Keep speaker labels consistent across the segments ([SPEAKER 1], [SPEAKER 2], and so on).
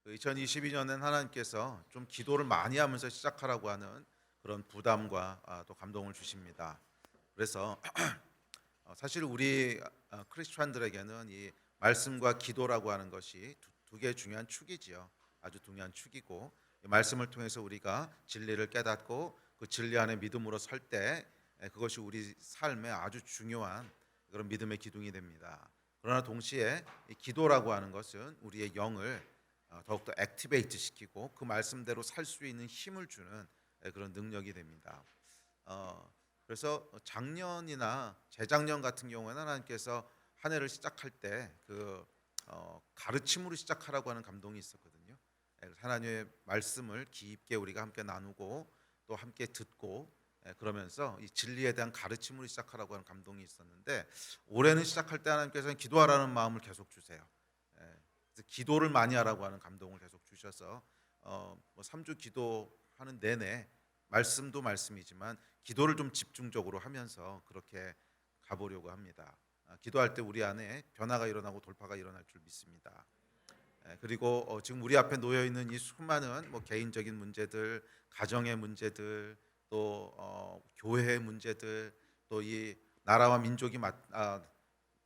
[SPEAKER 1] 2022년엔 하나님께서 좀 기도를 많이 하면서 시작하라고 하는 그런 부담과 또 감동을 주십니다. 그래서 사실 우리 크리스천들에게는 이 말씀과 기도라고 하는 것이 두 개의 중요한 축이지요. 아주 중요한 축이고, 이 말씀을 통해서 우리가 진리를 깨닫고 그 진리 안에 믿음으로 설 때 그것이 우리 삶에 아주 중요한 그런 믿음의 기둥이 됩니다. 그러나 동시에 이 기도라고 하는 것은 우리의 영을 더욱더 액티베이트 시키고 그 말씀대로 살 수 있는 힘을 주는 그런 능력이 됩니다. 그래서 작년이나 재작년 같은 경우에는 하나님께서 한 해를 시작할 때 그 가르침으로 시작하라고 하는 감동이 있었거든요. 하나님의 말씀을 깊게 우리가 함께 나누고 또 함께 듣고 그러면서 이 진리에 대한 가르침으로 시작하라고 하는 감동이 있었는데, 올해는 시작할 때 하나님께서는 기도하라는 마음을 계속 주세요. 그래서 기도를 많이 하라고 하는 감동을 계속 주셔서 3주 기도하는 내내 말씀도 말씀이지만 기도를 좀 집중적으로 하면서 그렇게 가보려고 합니다. 기도할 때 우리 안에 변화가 일어나고 돌파가 일어날 줄 믿습니다. 그리고 지금 우리 앞에 놓여 있는 이 수많은 개인적인 문제들, 가정의 문제들, 또 교회의 문제들, 또 이 나라와 민족이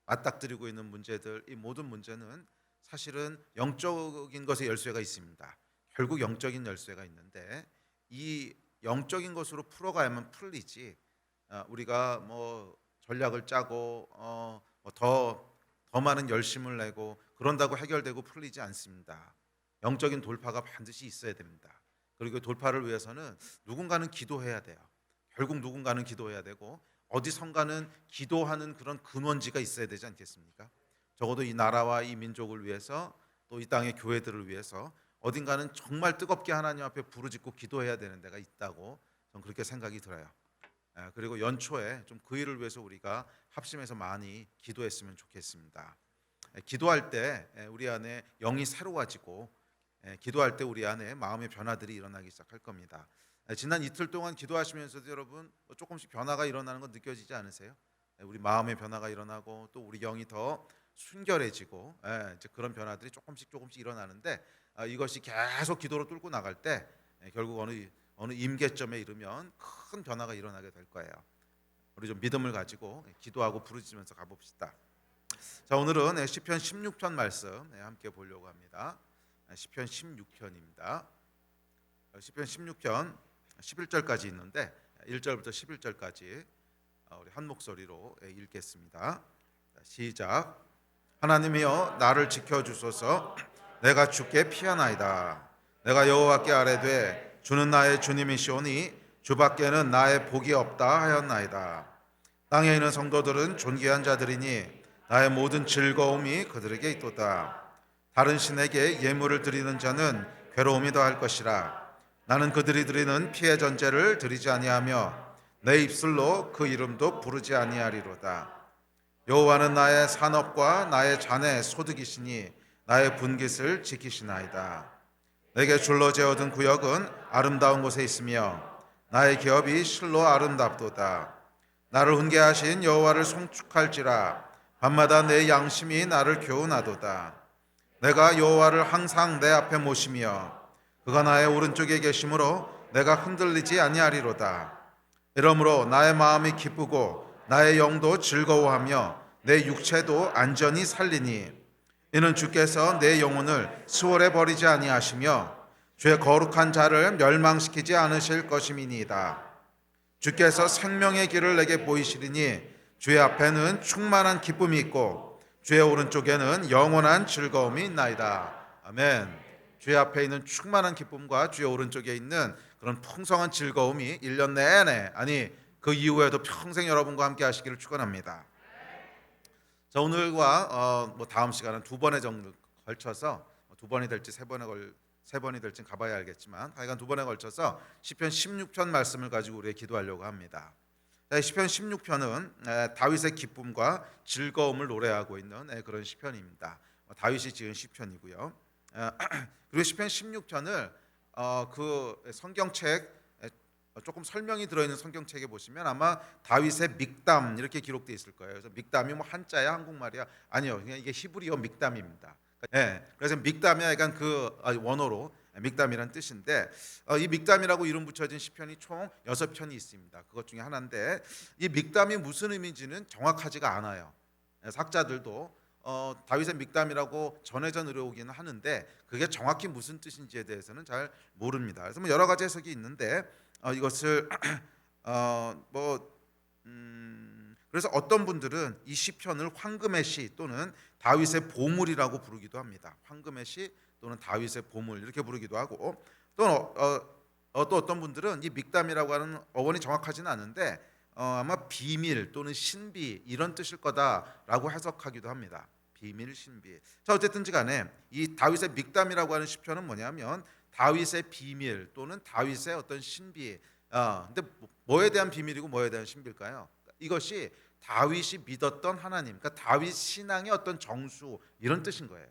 [SPEAKER 1] 맞닥뜨리고 있는 문제들, 이 모든 문제는 사실은 영적인 것에 열쇠가 있습니다. 결국 영적인 열쇠가 있는데 이 영적인 것으로 풀어가야만 풀리지, 우리가 전략을 짜고 더 많은 열심을 내고 그런다고 해결되고 풀리지 않습니다. 영적인 돌파가 반드시 있어야 됩니다. 그리고 돌파를 위해서는 누군가는 기도해야 돼요. 결국 누군가는 기도해야 되고 어디선가는 기도하는 그런 근원지가 있어야 되지 않겠습니까? 적어도 이 나라와 이 민족을 위해서, 또 이 땅의 교회들을 위해서 어딘가는 정말 뜨겁게 하나님 앞에 부르짖고 기도해야 되는 데가 있다고 저는 그렇게 생각이 들어요. 그리고 연초에 좀 그 일을 위해서 우리가 합심해서 많이 기도했으면 좋겠습니다. 기도할 때 우리 안에 영이 새로워지고, 기도할 때 우리 안에 마음의 변화들이 일어나기 시작할 겁니다. 지난 이틀 동안 기도하시면서도 여러분 조금씩 변화가 일어나는 거 느껴지지 않으세요? 우리 마음의 변화가 일어나고 또 우리 영이 더 순결해지고, 이제 그런 변화들이 조금씩 일어나는데, 이것이 계속 기도로 뚫고 나갈 때 결국 어느 임계점에 이르면 큰 변화가 일어나게 될 거예요. 우리 좀 믿음을 가지고 기도하고 부르짖으면서 가봅시다. 자, 오늘은 시편 16편 말씀 함께 보려고 합니다. 시편 16편입니다. 시편 16편 11절까지 있는데 1절부터 11절까지 우리 한 목소리로 읽겠습니다. 시작. 하나님이여 나를 지켜주소서. 내가 주께 피하나이다. 내가 여호와께 아뢰되 주는 나의 주님이시오니 주밖에는 나의 복이 없다 하였나이다. 땅에 있는 성도들은 존귀한 자들이니 나의 모든 즐거움이 그들에게 있도다. 다른 신에게 예물을 드리는 자는 괴로움이 더할 것이라. 나는 그들이 드리는 피의 전제를 드리지 아니하며 내 입술로 그 이름도 부르지 아니하리로다. 여호와는 나의 산업과 나의 잔의 소득이시니 나의 분깃을 지키시나이다. 내게 줄로 재어둔 구역은 아름다운 곳에 있으며 나의 기업이 실로 아름답도다. 나를 훈계하신 여호와를 송축할지라. 밤마다 내 양심이 나를 교훈하도다. 내가 여호와를 항상 내 앞에 모시며 그가 나의 오른쪽에 계심으로 내가 흔들리지 아니하리로다. 이러므로 나의 마음이 기쁘고 나의 영도 즐거워하며 내 육체도 안전히 살리니 이는 주께서 내 영혼을 수월에 버리지 아니하시며 주의 거룩한 자를 멸망시키지 않으실 것임이니이다. 주께서 생명의 길을 내게 보이시리니 주의 앞에는 충만한 기쁨이 있고 주의 오른쪽에는 영원한 즐거움이 있나이다. 아멘. 주의 앞에 있는 충만한 기쁨과 주의 오른쪽에 있는 그런 풍성한 즐거움이 1년 내내, 아니 그 이후에도 평생 여러분과 함께 하시기를 축원합니다. 자, 오늘과 다음 시간은 두 번에 정도 걸쳐서, 두 번이 될지 세 번이 될지 가봐야 알겠지만 하여간 두 번에 걸쳐서 시편 16편 말씀을 가지고 우리가 기도하려고 합니다. 시편 16편은 다윗의 기쁨과 즐거움을 노래하고 있는 그런 시편입니다. 다윗이 지은 시편이고요. 그리고 시편 16편을 그 성경책, 조금 설명이 들어있는 성경책에 보시면 아마 다윗의 믹담 이렇게 기록되어 있을 거예요. 그래서 믹담이 한자야 한국말이야? 아니요, 그냥 이게 히브리어 믹담입니다. 예, 그래서 믹담이야, 약간 그 원어로 믹담이란 뜻인데 이 믹담이라고 이름 붙여진 시편이 총 6편이 있습니다. 그것 중에 하나인데 이 믹담이 무슨 의미인지는 정확하지가 않아요. 학자들도 다윗의 믹담이라고 전해져 내려오기는 하는데 그게 정확히 무슨 뜻인지에 대해서는 잘 모릅니다. 그래서 뭐 여러 가지 해석이 있는데 이것을 뭐 그래서 어떤 분들은 이 시편을 황금의 시 또는 다윗의 보물이라고 부르기도 합니다. 황금의 시 또는 다윗의 보물 이렇게 부르기도 하고 또 어떤 분들은 이 믹담이라고 하는 어원이 정확하지는 않은데 아마 비밀 또는 신비 이런 뜻일 거다라고 해석하기도 합니다. 비밀, 신비. 자, 어쨌든지 간에 이 다윗의 믹담이라고 하는 시편은 뭐냐면 다윗의 비밀 또는 다윗의 어떤 신비. 근데 뭐에 대한 비밀이고 뭐에 대한 신비일까요? 이것이 다윗이 믿었던 하나님, 그러니까 다윗 신앙의 어떤 정수 이런 뜻인 거예요.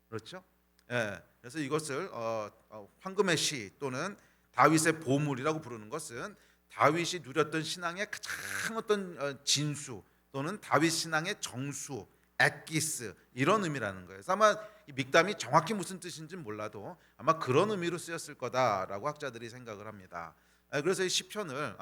[SPEAKER 1] 그렇죠? 예. 그래서 이것을 황금의 시 또는 다윗의 보물이라고 부르는 것은 다윗이 누렸던 신앙의 가장 어떤 진수 또는 다윗 신앙의 정수, 엑기스 이런 의미라는 거예요. 그래서 아마 이 믹담이 정확히 무슨 뜻인지는 몰라도 아마 그런 의미로 쓰였을 거다라고 학자들이 생각을 합니다. 그래서 이 시편을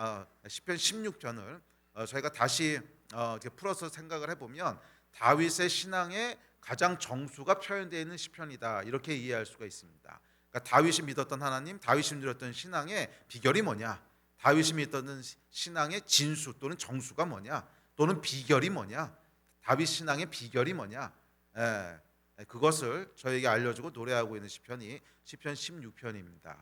[SPEAKER 1] 시편 16편을 저희가 다시 이렇게 풀어서 생각을 해보면 다윗의 신앙의 가장 정수가 표현되어 있는 시편이다 이렇게 이해할 수가 있습니다. 그러니까 다윗이 믿었던 하나님, 다윗이 누렸던 신앙의 비결이 뭐냐? 다윗이 믿었던 신앙의 진수 또는 정수가 뭐냐? 또는 비결이 뭐냐? 다윗 신앙의 비결이 뭐냐? 그것을 저에게 알려주고 노래하고 있는 시편이 시편 16편입니다.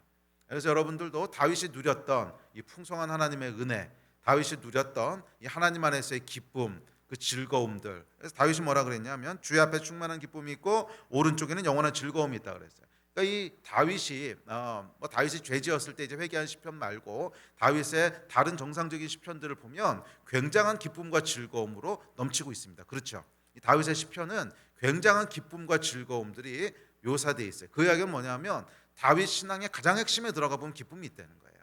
[SPEAKER 1] 그래서 여러분들도 다윗이 누렸던 이 풍성한 하나님의 은혜, 다윗이 누렸던 이 하나님 안에서의 기쁨, 그 즐거움들. 그래서 다윗이 뭐라 그랬냐면 주의 앞에 충만한 기쁨이 있고 오른쪽에는 영원한 즐거움이 있다 그랬어요. 그러니까 이 다윗이 다윗이 죄지었을 때 이제 회개한 시편 말고 다윗의 다른 정상적인 시편들을 보면 굉장한 기쁨과 즐거움으로 넘치고 있습니다. 그렇죠? 이 다윗의 시편은 굉장한 기쁨과 즐거움들이 묘사되어 있어요. 그 이야기는 뭐냐면 다윗 신앙의 가장 핵심에 들어가 보면 기쁨이 있다는 거예요.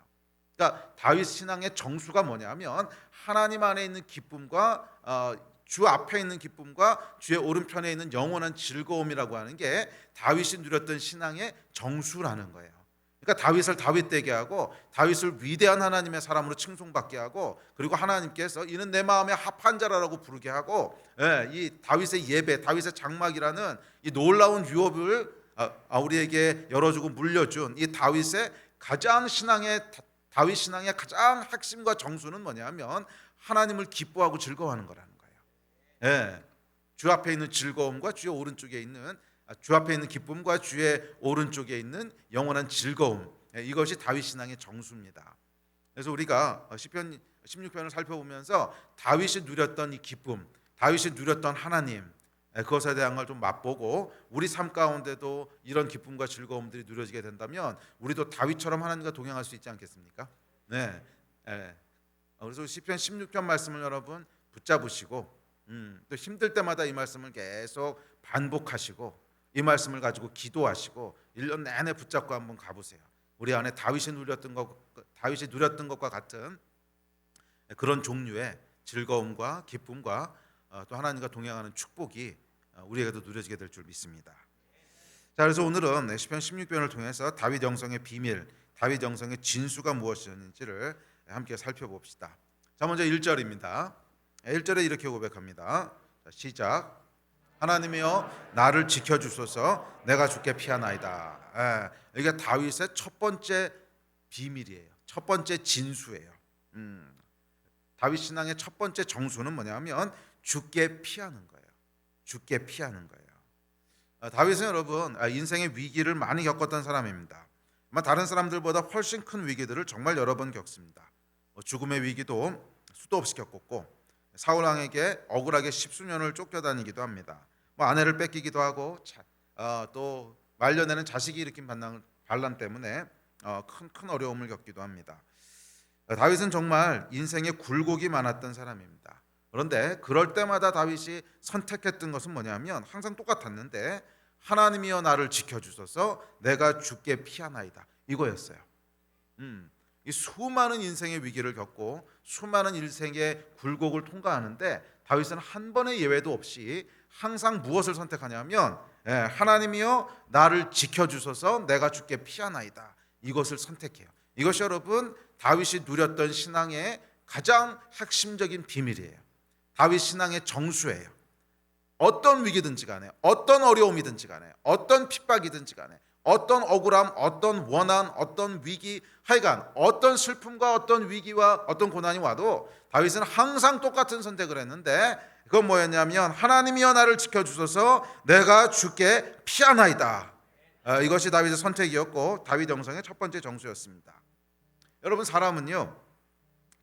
[SPEAKER 1] 그러니까 다윗 신앙의 정수가 뭐냐면 하나님 안에 있는 기쁨과 주 앞에 있는 기쁨과 주의 오른편에 있는 영원한 즐거움이라고 하는 게 다윗이 누렸던 신앙의 정수라는 거예요. 그러니까 다윗을 다윗되게 하고 다윗을 위대한 하나님의 사람으로 칭송받게 하고 그리고 하나님께서 이는 내 마음에 합한 자라고 부르게 하고 이 다윗의 예배, 다윗의 장막이라는 이 놀라운 유업을 우리에게 열어주고 물려준 이 다윗의 가장 다윗 신앙의 가장 핵심과 정수는 뭐냐면 하나님을 기뻐하고 즐거워하는 거라는 거예요. 주 앞에 있는 즐거움과 주의 오른쪽에 있는 주 앞에 있는 기쁨과 주의 오른쪽에 있는 영원한 즐거움. 이것이 다윗 신앙의 정수입니다. 그래서 우리가 시편 16편을 살펴보면서 다윗이 누렸던 이 기쁨, 다윗이 누렸던 하나님 그것에 대한 걸 좀 맛보고 우리 삶 가운데도 이런 기쁨과 즐거움들이 누려지게 된다면 우리도 다윗처럼 하나님과 동행할 수 있지 않겠습니까? 네. 그래서 시편 16편 말씀을 여러분 붙잡으시고 또 힘들 때마다 이 말씀을 계속 반복하시고 이 말씀을 가지고 기도하시고 1년 내내 붙잡고 한번 가보세요. 우리 안에 다윗이 누렸던 것과 같은 그런 종류의 즐거움과 기쁨과 또 하나님과 동행하는 축복이 우리에게도 누려지게 될 줄 믿습니다. 자, 그래서 오늘은 시편 16편을 통해서 다윗 영성의 비밀, 다윗 영성의 진수가 무엇이었는지를 함께 살펴봅시다. 자, 먼저 1절입니다. 1절에 이렇게 고백합니다. 자, 시작. 하나님이여 나를 지켜주소서 내가 주께 피하나이다. 이게 다윗의 첫 번째 비밀이에요. 첫 번째 진수예요. 다윗 신앙의 첫 번째 정수는 뭐냐면 주께 피하는 거예요. 주께 피하는 거예요. 다윗은 여러분 인생의 위기를 많이 겪었던 사람입니다. 아마 다른 사람들보다 훨씬 큰 위기들을 정말 여러 번 겪습니다. 죽음의 위기도 수도 없이 겪었고 사울 왕에게 억울하게 십수년을 쫓겨다니기도 합니다. 아내를 뺏기기도 하고 또 말년에는 자식이 일으킨 반란 때문에 큰 어려움을 겪기도 합니다. 다윗은 정말 인생에 굴곡이 많았던 사람입니다. 그런데 그럴 때마다 다윗이 선택했던 것은 뭐냐면 항상 똑같았는데 하나님이여 나를 지켜주소서 내가 주께 피하나이다 이거였어요. 이 수많은 인생의 위기를 겪고 수많은 인생의 굴곡을 통과하는데 다윗은 한 번의 예외도 없이 항상 무엇을 선택하냐면 하나님이여 나를 지켜주소서 내가 주께 피하나이다. 이것을 선택해요. 이것이 여러분 다윗이 누렸던 신앙의 가장 핵심적인 비밀이에요. 다윗 신앙의 정수예요. 어떤 위기든지 간에, 어떤 어려움이든지 간에, 어떤 핍박이든지 간에, 어떤 억울함, 어떤 원한, 어떤 위기, 하여간 어떤 슬픔과 어떤 위기와 어떤 고난이 와도 다윗은 항상 똑같은 선택을 했는데, 그건 뭐였냐면 하나님이여 나를 지켜주소서 내가 주께 피하나이다. 이것이 다윗의 선택이었고 다윗 영성의 첫 번째 정수였습니다. 여러분, 사람은요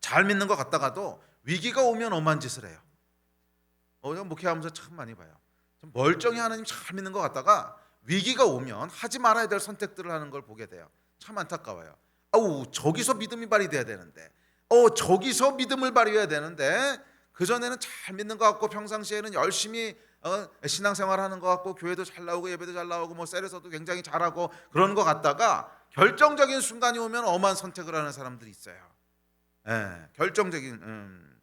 [SPEAKER 1] 잘 믿는 것 같다가도 위기가 오면 엄한 짓을 해요. 목회하면서 참 많이 봐요. 좀 멀쩡히 하나님 잘 믿는 것 같다가 위기가 오면 하지 말아야 될 선택들을 하는 걸 보게 돼요. 참 안타까워요. 저기서 믿음이 발휘돼야 되는데, 저기서 믿음을 발휘해야 되는데, 그전에는 잘 믿는 것 같고 평상시에는 열심히 신앙생활하는 것 같고 교회도 잘 나오고 예배도 잘 나오고 뭐 셀에서도 굉장히 잘하고 그런 것 같다가 결정적인 순간이 오면 엄한 선택을 하는 사람들이 있어요. 결정적인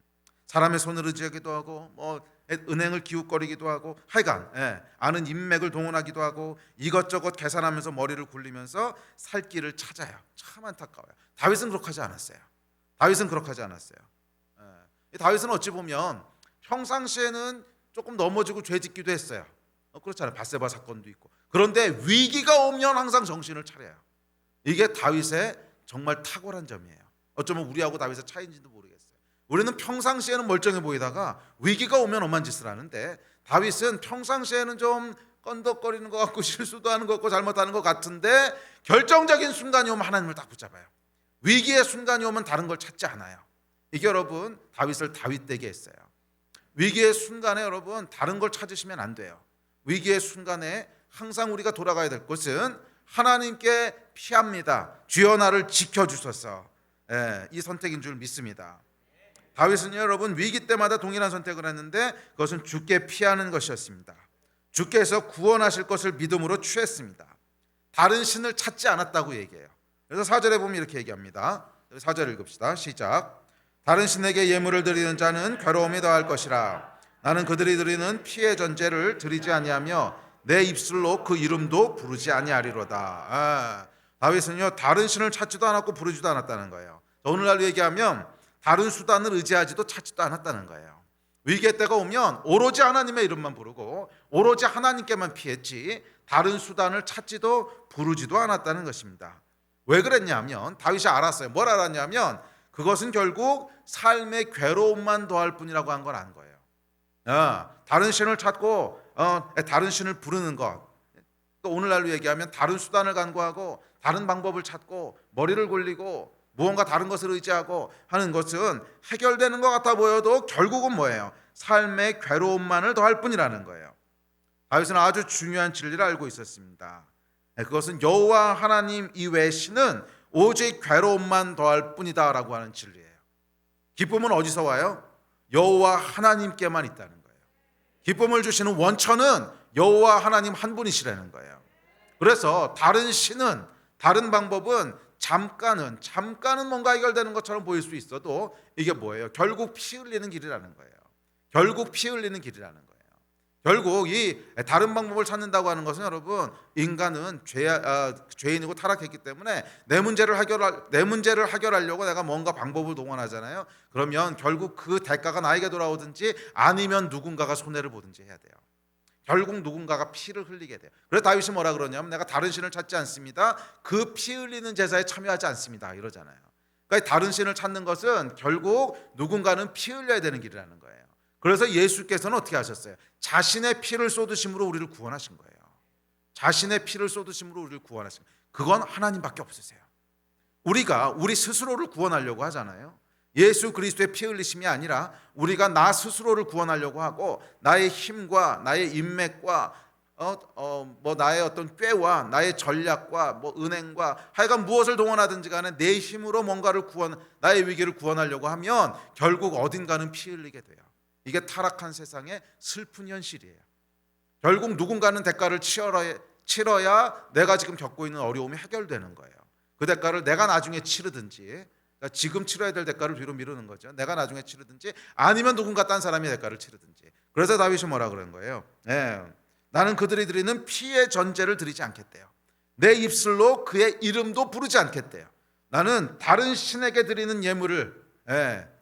[SPEAKER 1] 사람의 손을 의지하기도 하고 뭐 은행을 기웃거리기도 하고, 하여간 아는 인맥을 동원하기도 하고 이것저것 계산하면서 머리를 굴리면서 살 길을 찾아요. 참 안타까워요. 다윗은 그렇게 하지 않았어요. 다윗은 어찌 보면 평상시에는 조금 넘어지고 죄 짓기도 했어요. 그렇잖아요. 밧세바 사건도 있고. 그런데 위기가 오면 항상 정신을 차려요. 이게 다윗의 정말 탁월한 점이에요. 어쩌면 우리하고 다윗의 차이인지도 모르겠어요. 우리는 평상시에는 멀쩡해 보이다가 위기가 오면 엄한 짓을 하는데, 다윗은 평상시에는 좀 건덕거리는 것 같고 실수도 하는 것 같고 잘못하는 것 같은데 결정적인 순간이 오면 하나님을 딱 붙잡아요. 위기의 순간이 오면 다른 걸 찾지 않아요. 이게 여러분 다윗을 다윗되게 했어요. 위기의 순간에 여러분 다른 걸 찾으시면 안 돼요. 위기의 순간에 항상 우리가 돌아가야 될 곳은 하나님께 피합니다. 주여 나를 지켜주소서. 이 선택인 줄 믿습니다. 다윗은 여러분 위기 때마다 동일한 선택을 했는데 그것은 주께 피하는 것이었습니다. 주께서 구원하실 것을 믿음으로 취했습니다. 다른 신을 찾지 않았다고 얘기해요. 그래서 4절에 보면 이렇게 얘기합니다. 4절 읽읍시다. 시작. 다른 신에게 예물을 드리는 자는 괴로움이 더할 것이라. 나는 그들이 드리는 피의 전제를 드리지 아니하며 내 입술로 그 이름도 부르지 아니하리로다. 다윗은요 다른 신을 찾지도 않았고 부르지도 않았다는 거예요. 오늘날 얘기하면 다른 수단을 의지하지도 찾지도 않았다는 거예요. 위기의 때가 오면 오로지 하나님의 이름만 부르고 오로지 하나님께만 피했지 다른 수단을 찾지도 부르지도 않았다는 것입니다. 왜 그랬냐면 다윗이 알았어요. 뭘 알았냐면 그것은 결국 삶의 괴로움만 더할 뿐이라고 한 걸 안 거예요. 다른 신을 찾고 다른 신을 부르는 것, 또 오늘날로 얘기하면 다른 수단을 간구하고 다른 방법을 찾고 머리를 굴리고 무언가 다른 것을 의지하고 하는 것은 해결되는 것 같아 보여도 결국은 뭐예요? 삶의 괴로움만을 더할 뿐이라는 거예요. 다윗은 아주 중요한 진리를 알고 있었습니다. 그것은 여호와 하나님 이외의 신은 오직 괴로움만 더할 뿐이다라고 하는 진리예요. 기쁨은 어디서 와요? 여호와 하나님께만 있다는 거예요. 기쁨을 주시는 원천은 여호와 하나님 한 분이시라는 거예요. 그래서 다른 신은, 다른 방법은 잠깐은 뭔가 해결되는 것처럼 보일 수 있어도 이게 뭐예요? 결국 피 흘리는 길이라는 거예요. 결국 이 다른 방법을 찾는다고 하는 것은 여러분 인간은 죄인이고 타락했기 때문에 내 문제를 해결하려고 내가 뭔가 방법을 동원하잖아요. 그러면 결국 그 대가가 나에게 돌아오든지 아니면 누군가가 손해를 보든지 해야 돼요. 결국 누군가가 피를 흘리게 돼요. 그래서 다윗이 뭐라 그러냐면 내가 다른 신을 찾지 않습니다. 그 피 흘리는 제사에 참여하지 않습니다. 이러잖아요. 그러니까 다른 신을 찾는 것은 결국 누군가는 피 흘려야 되는 길이라는 거예요. 그래서 예수께서는 어떻게 하셨어요? 자신의 피를 쏟으심으로 우리를 구원하신 거예요. 그건 하나님밖에 없으세요. 우리가 우리 스스로를 구원하려고 하잖아요. 예수 그리스도의 피 흘리심이 아니라 우리가 나 스스로를 구원하려고 하고 나의 힘과 나의 인맥과 나의 어떤 꾀와 나의 전략과 은행과 하여간 무엇을 동원하든지 간에 내 힘으로 뭔가를 나의 위기를 구원하려고 하면 결국 어딘가는 피 흘리게 돼요. 이게 타락한 세상의 슬픈 현실이에요. 결국 누군가는 대가를 치러야 내가 지금 겪고 있는 어려움이 해결되는 거예요. 그 대가를 내가 나중에 치르든지, 그러니까 지금 치러야 될 대가를 뒤로 미루는 거죠. 내가 나중에 치르든지 아니면 누군가 딴 사람이 대가를 치르든지. 그래서 다윗이 뭐라 그런 거예요? 나는 그들이 드리는 피의 전제를 드리지 않겠대요. 내 입술로 그의 이름도 부르지 않겠대요. 나는 다른 신에게 드리는 예물을,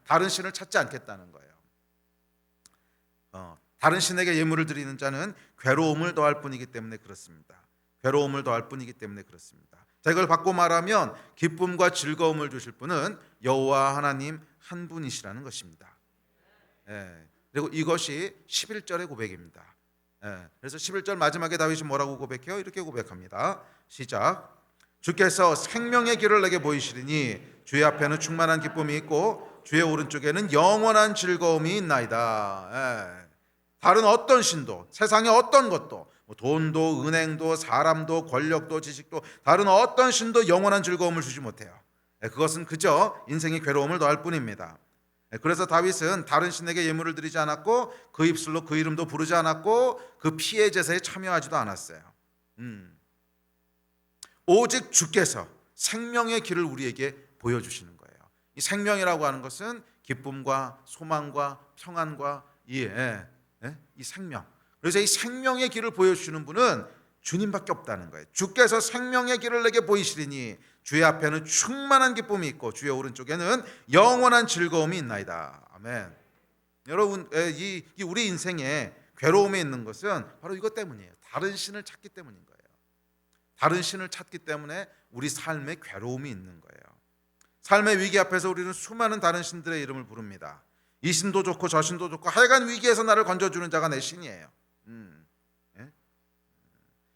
[SPEAKER 1] 다른 신을 찾지 않겠다는 거예요. 다른 신에게 예물을 드리는 자는 괴로움을 더할 뿐이기 때문에 그렇습니다. 괴로움을 더할 뿐이기 때문에 그렇습니다. 자, 이걸 바꿔 말하면 기쁨과 즐거움을 주실 분은 여호와 하나님 한 분이시라는 것입니다. 그리고 이것이 11절의 고백입니다. 그래서 11절 마지막에 다윗이 뭐라고 고백해요? 이렇게 고백합니다. 시작. 주께서 생명의 길을 내게 보이시리니 주의 앞에는 충만한 기쁨이 있고 주의 오른쪽에는 영원한 즐거움이 있나이다. 다른 어떤 신도, 세상의 어떤 것도, 돈도, 은행도, 사람도, 권력도, 지식도, 다른 어떤 신도 영원한 즐거움을 주지 못해요. 그것은 그저 인생의 괴로움을 더할 뿐입니다. 그래서 다윗은 다른 신에게 예물을 드리지 않았고 그 입술로 그 이름도 부르지 않았고 그 피의 제사에 참여하지도 않았어요. 오직 주께서 생명의 길을 우리에게 보여주시는 거예요. 이 생명이라고 하는 것은 기쁨과 소망과 평안과 이 생명. 그래서 이 생명의 길을 보여주시는 분은 주님밖에 없다는 거예요. 주께서 생명의 길을 내게 보이시리니 주의 앞에는 충만한 기쁨이 있고 주의 오른쪽에는 영원한 즐거움이 있나이다. 아멘. 여러분, 이 우리 인생에 괴로움이 있는 것은 바로 이것 때문이에요. 다른 신을 찾기 때문인 거예요. 다른 신을 찾기 때문에 우리 삶에 괴로움이 있는 거예요. 삶의 위기 앞에서 우리는 수많은 다른 신들의 이름을 부릅니다. 이 신도 좋고 저 신도 좋고 하여간 위기에서 나를 건져주는 자가 내 신이에요.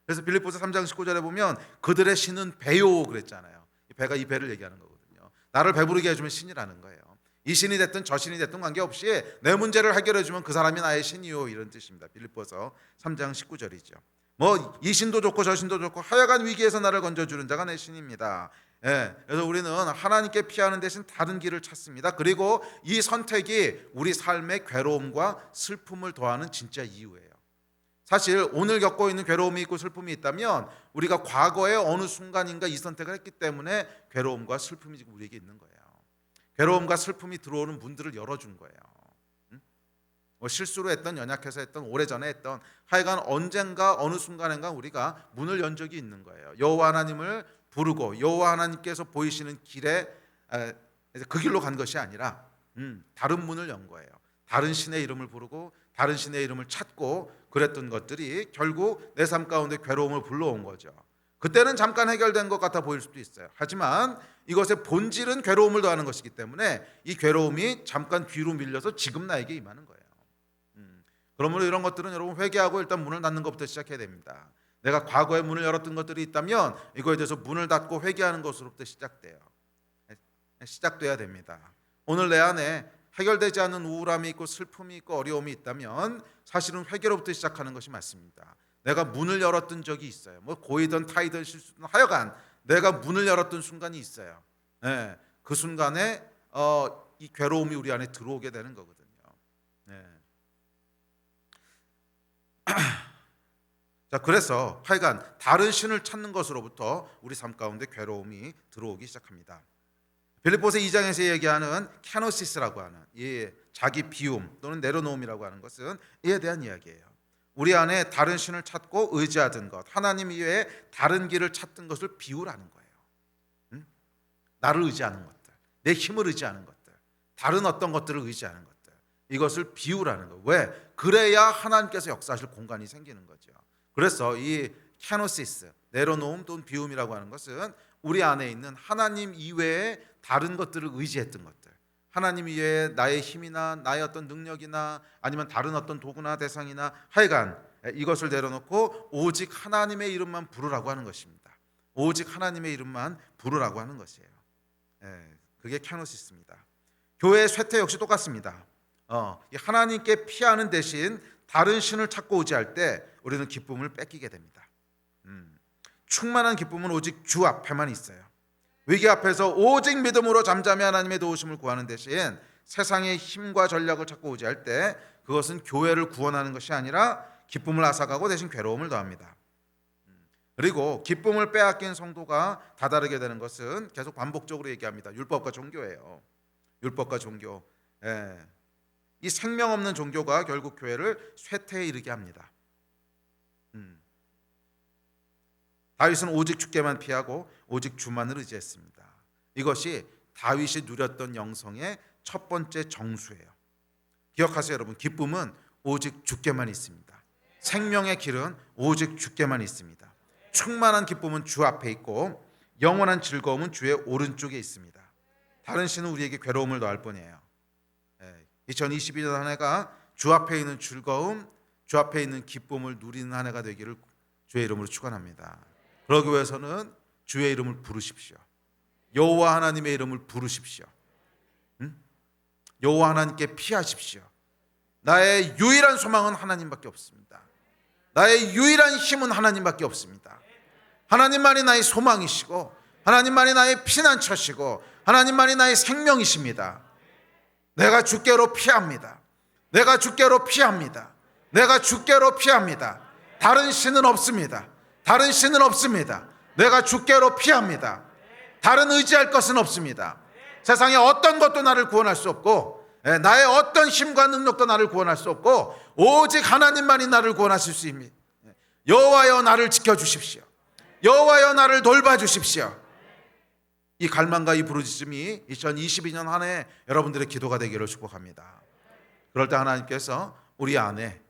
[SPEAKER 1] 그래서 빌립보서 3장 19절에 보면 그들의 신은 배요 그랬잖아요. 이 배가 이 배를 얘기하는 거거든요. 나를 배부르게 해주면 신이라는 거예요. 이 신이 됐든 저 신이 됐든 관계없이 내 문제를 해결해주면 그 사람이 나의 신이요, 이런 뜻입니다. 빌립보서 3장 19절이죠. 이 신도 좋고 저 신도 좋고 하여간 위기에서 나를 건져주는 자가 내 신입니다. 그래서 우리는 하나님께 피하는 대신 다른 길을 찾습니다. 그리고 이 선택이 우리 삶의 괴로움과 슬픔을 더하는 진짜 이유예요. 사실 오늘 겪고 있는 괴로움이 있고 슬픔이 있다면 우리가 과거의 어느 순간인가 이 선택을 했기 때문에 괴로움과 슬픔이 지금 우리에게 있는 거예요. 괴로움과 슬픔이 들어오는 문들을 열어준 거예요. 실수로 했던, 연약해서 했던, 오래전에 했던, 하여간 언젠가 어느 순간인가 우리가 문을 연 적이 있는 거예요. 여호와 하나님을 부르고 여호와 하나님께서 보이시는 길에 그 길로 간 것이 아니라 다른 문을 연 거예요. 다른 신의 이름을 부르고 다른 신의 이름을 찾고 그랬던 것들이 결국 내 삶 가운데 괴로움을 불러온 거죠. 그때는 잠깐 해결된 것 같아 보일 수도 있어요. 하지만 이것의 본질은 괴로움을 더하는 것이기 때문에 이 괴로움이 잠깐 뒤로 밀려서 지금 나에게 임하는 거예요. 그러므로 이런 것들은 여러분 회개하고 일단 문을 닫는 것부터 시작해야 됩니다. 내가 과거에 문을 열었던 것들이 있다면 이거에 대해서 문을 닫고 회개하는 것으로부터 시작돼야 됩니다. 오늘 내 안에 해결되지 않은 우울함이 있고 슬픔이 있고 어려움이 있다면 사실은 회개로부터 시작하는 것이 맞습니다. 내가 문을 열었던 적이 있어요. 고이든 타이든 실수든 하여간 내가 문을 열었던 순간이 있어요. 그 순간에 이 괴로움이 우리 안에 들어오게 되는 거거든요. 자, 그래서 하여간 다른 신을 찾는 것으로부터 우리 삶 가운데 괴로움이 들어오기 시작합니다. 빌립보서 2장에서 얘기하는 캐노시스라고 하는 이 자기 비움 또는 내려놓음이라고 하는 것은 이에 대한 이야기예요. 우리 안에 다른 신을 찾고 의지하던 것, 하나님 이외에 다른 길을 찾던 것을 비우라는 거예요. 나를 의지하는 것들, 내 힘을 의지하는 것들, 다른 어떤 것들을 의지하는 것들, 이것을 비우라는 거예요. 왜? 그래야 하나님께서 역사하실 공간이 생기는 거죠. 그래서 이 캐노시스, 내려놓음 또는 비움이라고 하는 것은 우리 안에 있는 하나님 이외에 다른 것들을 의지했던 것들, 하나님 이외에 나의 힘이나 나의 어떤 능력이나 아니면 다른 어떤 도구나 대상이나 하여간 이것을 내려놓고 오직 하나님의 이름만 부르라고 하는 것입니다. 오직 하나님의 이름만 부르라고 하는 것이에요. 그게 캐노시스입니다. 교회의 쇠퇴 역시 똑같습니다. 하나님께 피하는 대신 다른 신을 찾고 의지할 때 우리는 기쁨을 뺏기게 됩니다. 충만한 기쁨은 오직 주 앞에만 있어요. 위기 앞에서 오직 믿음으로 잠잠히 하나님의 도우심을 구하는 대신 세상의 힘과 전략을 찾고 의지할 때 그것은 교회를 구원하는 것이 아니라 기쁨을 앗아가고 대신 괴로움을 더합니다. 그리고 기쁨을 빼앗긴 성도가 다다르게 되는 것은 계속 반복적으로 얘기합니다. 율법과 종교예요. 율법과 종교. 이 생명 없는 종교가 결국 교회를 쇠퇴에 이르게 합니다. 다윗은 오직 주께만 피하고 오직 주만을 의지했습니다. 이것이 다윗이 누렸던 영성의 첫 번째 정수예요. 기억하세요, 여러분. 기쁨은 오직 주께만 있습니다. 생명의 길은 오직 주께만 있습니다. 충만한 기쁨은 주 앞에 있고 영원한 즐거움은 주의 오른쪽에 있습니다. 다른 신은 우리에게 괴로움을 더할 뿐이에요. 2022년 한 해가 주 앞에 있는 즐거움, 주 앞에 있는 기쁨을 누리는 한 해가 되기를 주의 이름으로 축원합니다. 그러기 위해서는 주의 이름을 부르십시오. 여호와 하나님의 이름을 부르십시오. 여호와 하나님께 피하십시오. 나의 유일한 소망은 하나님밖에 없습니다. 나의 유일한 힘은 하나님밖에 없습니다. 하나님만이 나의 소망이시고 하나님만이 나의 피난처시고 하나님만이 나의 생명이십니다. 내가 주께로 피합니다. 내가 주께로 피합니다. 내가 주께로 피합니다. 다른 신은 없습니다. 다른 신은 없습니다. 내가 주께로 피합니다. 다른 의지할 것은 없습니다. 세상에 어떤 것도 나를 구원할 수 없고 나의 어떤 힘과 능력도 나를 구원할 수 없고 오직 하나님만이 나를 구원하실 수 있습니다. 여호와여 나를 지켜주십시오. 여호와여 나를 돌봐주십시오. 이 갈망과 이 부르짖음이 2022년 한 해 여러분들의 기도가 되기를 축복합니다. 그럴 때 하나님께서 우리 안에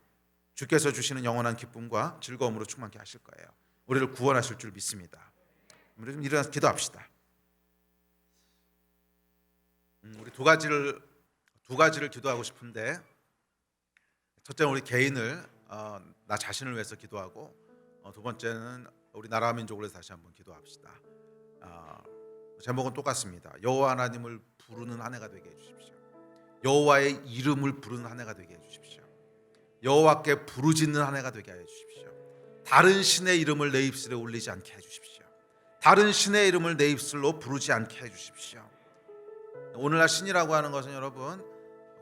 [SPEAKER 1] 주께서 주시는 영원한 기쁨과 즐거움으로 충만케 하실 거예요. 우리를 구원하실 줄 믿습니다. 우리 좀 일어나서 기도합시다. 우리 두 가지를 기도하고 싶은데, 첫째는 우리 개인을 나 자신을 위해서 기도하고, 두 번째는 우리 나라와 민족을 위해서 다시 한번 기도합시다. 제목은 똑같습니다. 여호와 하나님을 부르는 한 해가 되게 해주십시오. 여호와의 이름을 부르는 한 해가 되게 해주십시오. 여호와께 부르짖는 한 해가 되게 해주십시오. 다른 신의 이름을 내 입술에 올리지 않게 해주십시오. 다른 신의 이름을 내 입술로 부르지 않게 해주십시오. 오늘날 신이라고 하는 것은 여러분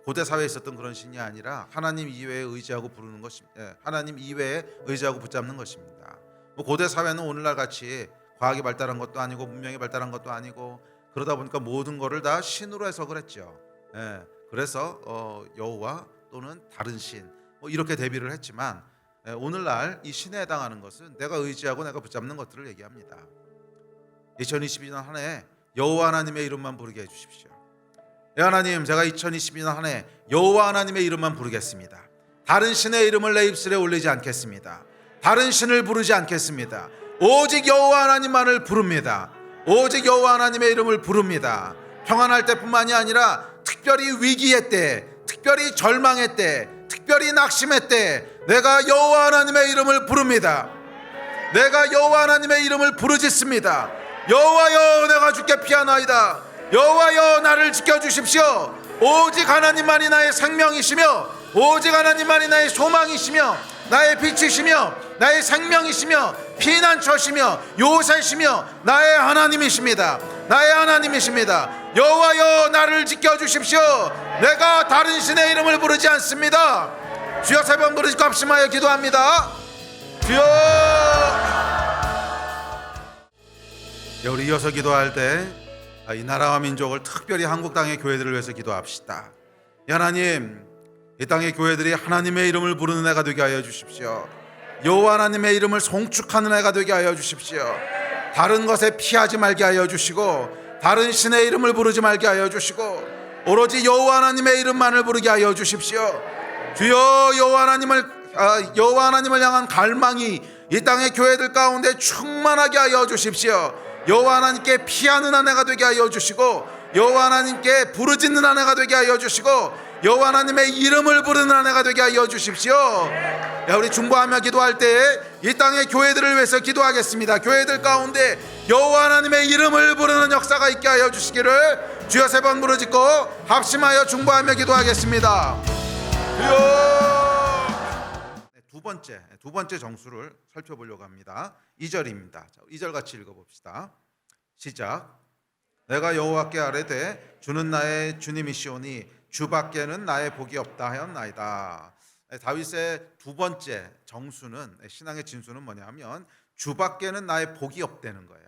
[SPEAKER 1] 고대 사회에 있었던 그런 신이 아니라 하나님 이외에 의지하고 부르는 것입니다. 하나님 이외에 의지하고 붙잡는 것입니다. 고대 사회는 오늘날 같이 과학이 발달한 것도 아니고 문명이 발달한 것도 아니고 그러다 보니까 모든 것을 다 신으로 해석을 했죠. 그래서 여호와 또는 다른 신 이렇게 대비를 했지만 오늘날 이 신에 해당하는 것은 내가 의지하고 내가 붙잡는 것들을 얘기합니다. 2022년 한 해 여호와 하나님의 이름만 부르게 해주십시오. 하나님, 제가 2022년 한 해 여호와 하나님의 이름만 부르겠습니다. 다른 신의 이름을 내 입술에 올리지 않겠습니다. 다른 신을 부르지 않겠습니다. 오직 여호와 하나님만을 부릅니다. 오직 여호와 하나님의 이름을 부릅니다. 평안할 때뿐만이 아니라 특별히 위기의 때, 특별히 절망의 때, 특별히 낙심의 때 내가 여호와 하나님의 이름을 부릅니다. 내가 여호와 하나님의 이름을 부르짖습니다. 여호와여 내가 주께 피하나이다. 여호와여 나를 지켜주십시오. 오직 하나님만이 나의 생명이시며 오직 하나님만이 나의 소망이시며 나의 빛이시며 나의 생명이시며 피난처시며 요새시며 나의 하나님이십니다. 나의 하나님이십니다. 여호와여 나를 지켜주십시오. 내가 다른 신의 이름을 부르지 않습니다. 주여, 세 번 부르짖고 합심하여 기도합니다. 주여. 우리 이어서 기도할 때 이 나라와 민족을 특별히 한국 땅의 교회들을 위해서 기도합시다. 하나님, 이 땅의 교회들이 하나님의 이름을 부르는 애가 되게 하여 주십시오. 여호와 하나님의 이름을 송축하는 애가 되게 하여 주십시오. 다른 것에 피하지 말게 하여 주시고 다른 신의 이름을 부르지 말게 하여 주시고 오로지 여호와 하나님의 이름만을 부르게 하여 주십시오. 주여, 여호와 하나님을 향한 갈망이 이 땅의 교회들 가운데 충만하게 하여 주십시오. 여호와 하나님께 피하는 한 해가 되게 하여 주시고 여호와 하나님께 부르짖는 한 해가 되게 하여 주시고 여호와 하나님의 이름을 부르는 한 해가 되게 하여 주십시오. 우리 중보하며 기도할 때 이 땅의 교회들을 위해서 기도하겠습니다. 교회들 가운데 여호와 하나님의 이름을 부르는 역사가 있게 하여 주시기를 주여, 세 번 부르짖고 합심하여 중보하며 기도하겠습니다. 두 번째 정수를 살펴보려고 합니다. 2절입니다. 2절 같이 읽어봅시다. 시작. 내가 여호와께 아뢰되 주는 나의 주님이시오니 주밖에는 나의 복이 없다 하였나이다. 다윗의 두 번째 정수는, 신앙의 진수는 뭐냐면 주밖에는 나의 복이 없다는 거예요.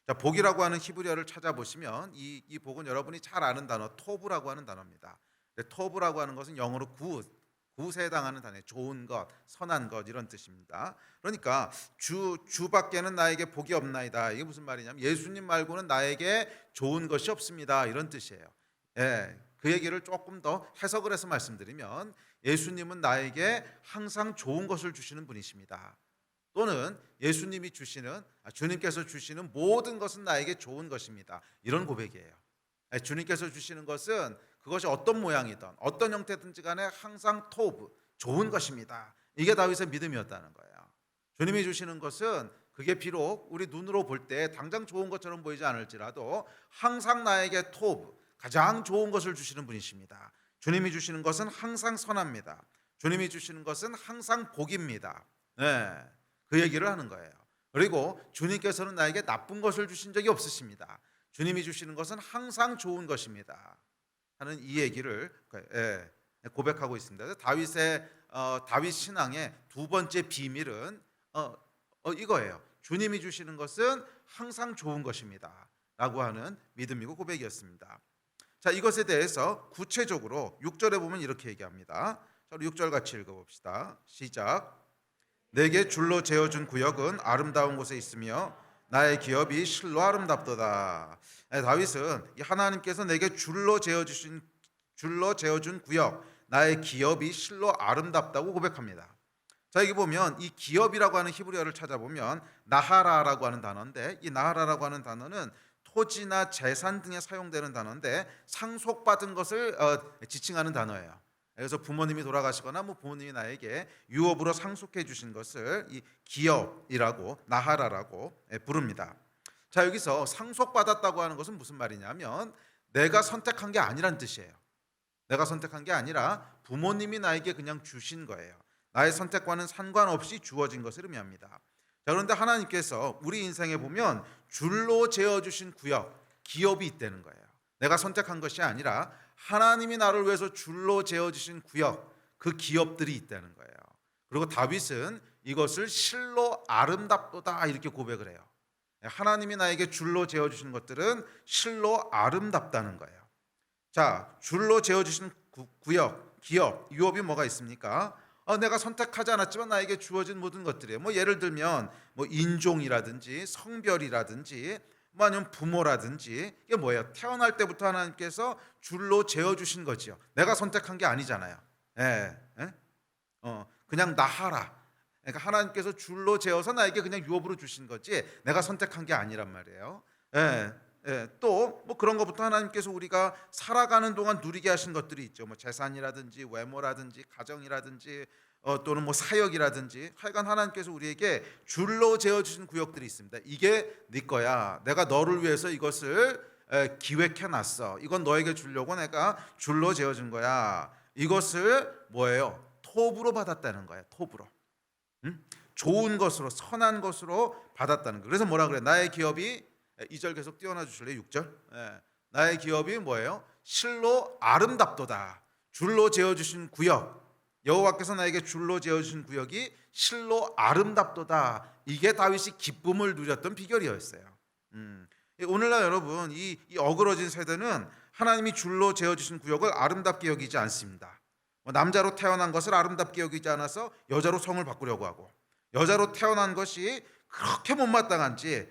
[SPEAKER 1] 자, 복이라고 하는 히브리어를 찾아보시면 이 복은 여러분이 잘 아는 단어 토브라고 하는 단어입니다. 토브라고 하는 것은 영어로 굿에 해당하는 단어, 좋은 것, 선한 것 이런 뜻입니다. 그러니까 주밖에는 나에게 복이 없나이다. 이게 무슨 말이냐면 예수님 말고는 나에게 좋은 것이 없습니다. 이런 뜻이에요. 예, 그 얘기를 조금 더 해석을 해서 말씀드리면 예수님은 나에게 항상 좋은 것을 주시는 분이십니다. 또는 예수님이 주시는 주님께서 주시는 모든 것은 나에게 좋은 것입니다. 이런 고백이에요. 주님께서 주시는 것은 그것이 어떤 모양이든 어떤 형태든지 간에 항상 토브 좋은 것입니다. 이게 다윗의 믿음이었다는 거예요. 주님이 주시는 것은 그게 비록 우리 눈으로 볼 때 당장 좋은 것처럼 보이지 않을지라도 항상 나에게 토브 가장 좋은 것을 주시는 분이십니다. 주님이 주시는 것은 항상 선합니다. 주님이 주시는 것은 항상 복입니다. 네, 그 얘기를 하는 거예요. 그리고 주님께서는 나에게 나쁜 것을 주신 적이 없으십니다. 주님이 주시는 것은 항상 좋은 것입니다 하는 이 얘기를 고백하고 있습니다. 다윗 신앙의 두 번째 비밀은 이거예요. 주님이 주시는 것은 항상 좋은 것입니다 라고 하는 믿음이고 고백이었습니다. 자, 이것에 대해서 구체적으로 6절에 보면 이렇게 얘기합니다. 자, 6절 같이 읽어봅시다. 시작. 내게 줄로 재어준 구역은 아름다운 곳에 있으며 나의 기업이 실로 아름답도다. 다윗은 하나님께서 내게 줄로 재어준 구역, 나의 기업이 실로 아름답다고 고백합니다. 자, 여기 보면 이 기업이라고 하는 히브리어를 찾아보면 나하라라고 하는 단어인데, 이 나하라라고 하는 단어는 토지나 재산 등에 사용되는 단어인데 상속받은 것을 지칭하는 단어예요. 그래서 부모님이 돌아가시거나 부모님이 나에게 유업으로 상속해 주신 것을 이 기업이라고 나하라라고 부릅니다. 자, 여기서 상속받았다고 하는 것은 무슨 말이냐면 내가 선택한 게 아니란 뜻이에요. 내가 선택한 게 아니라 부모님이 나에게 그냥 주신 거예요. 나의 선택과는 상관없이 주어진 것을 의미합니다. 자, 그런데 하나님께서 우리 인생에 보면 줄로 재어주신 구역, 기업이 있다는 거예요. 내가 선택한 것이 아니라 하나님이 나를 위해서 줄로 재어주신 구역, 그 기업들이 있다는 거예요. 그리고 다윗은 이것을 실로 아름답도다 이렇게 고백을 해요. 하나님이 나에게 줄로 재어주신 것들은 실로 아름답다는 거예요. 자, 줄로 재어주신 구역, 기업, 유업이 뭐가 있습니까? 내가 선택하지 않았지만 나에게 주어진 모든 것들이에요. 예를 들면 인종이라든지 성별이라든지 아니면 부모라든지 이게 뭐예요? 태어날 때부터 하나님께서 줄로 재어주신 거지요. 내가 선택한 게 아니잖아요. 그냥 나하라. 그러니까 하나님께서 줄로 재어서 나에게 그냥 유업으로 주신 거지 내가 선택한 게 아니란 말이에요. 또 그런 것부터 하나님께서 우리가 살아가는 동안 누리게 하신 것들이 있죠. 재산이라든지 외모라든지 가정이라든지 또는 사역이라든지 하여간 하나님께서 우리에게 줄로 재어주신 구역들이 있습니다. 이게 네 거야. 내가 너를 위해서 이것을 기획해놨어. 이건 너에게 주려고 내가 줄로 재어준 거야. 이것을 뭐예요? 톱으로 받았다는 거예요. 톱으로. 좋은 것으로 선한 것으로 받았다는 거예요. 그래서 뭐라 그래? 나의 기업이 2절 계속 띄워놔 주실래요? 6절. 나의 기업이 뭐예요? 실로 아름답도다. 줄로 재어주신 구역, 여호와께서 나에게 줄로 재어주신 구역이 실로 아름답도다. 이게 다윗이 기쁨을 누렸던 비결이었어요. 오늘날 여러분 이 어그러진 세대는 하나님이 줄로 재어주신 구역을 아름답게 여기지 않습니다. 남자로 태어난 것을 아름답게 여기지 않아서 여자로 성을 바꾸려고 하고, 여자로 태어난 것이 그렇게 못마땅한지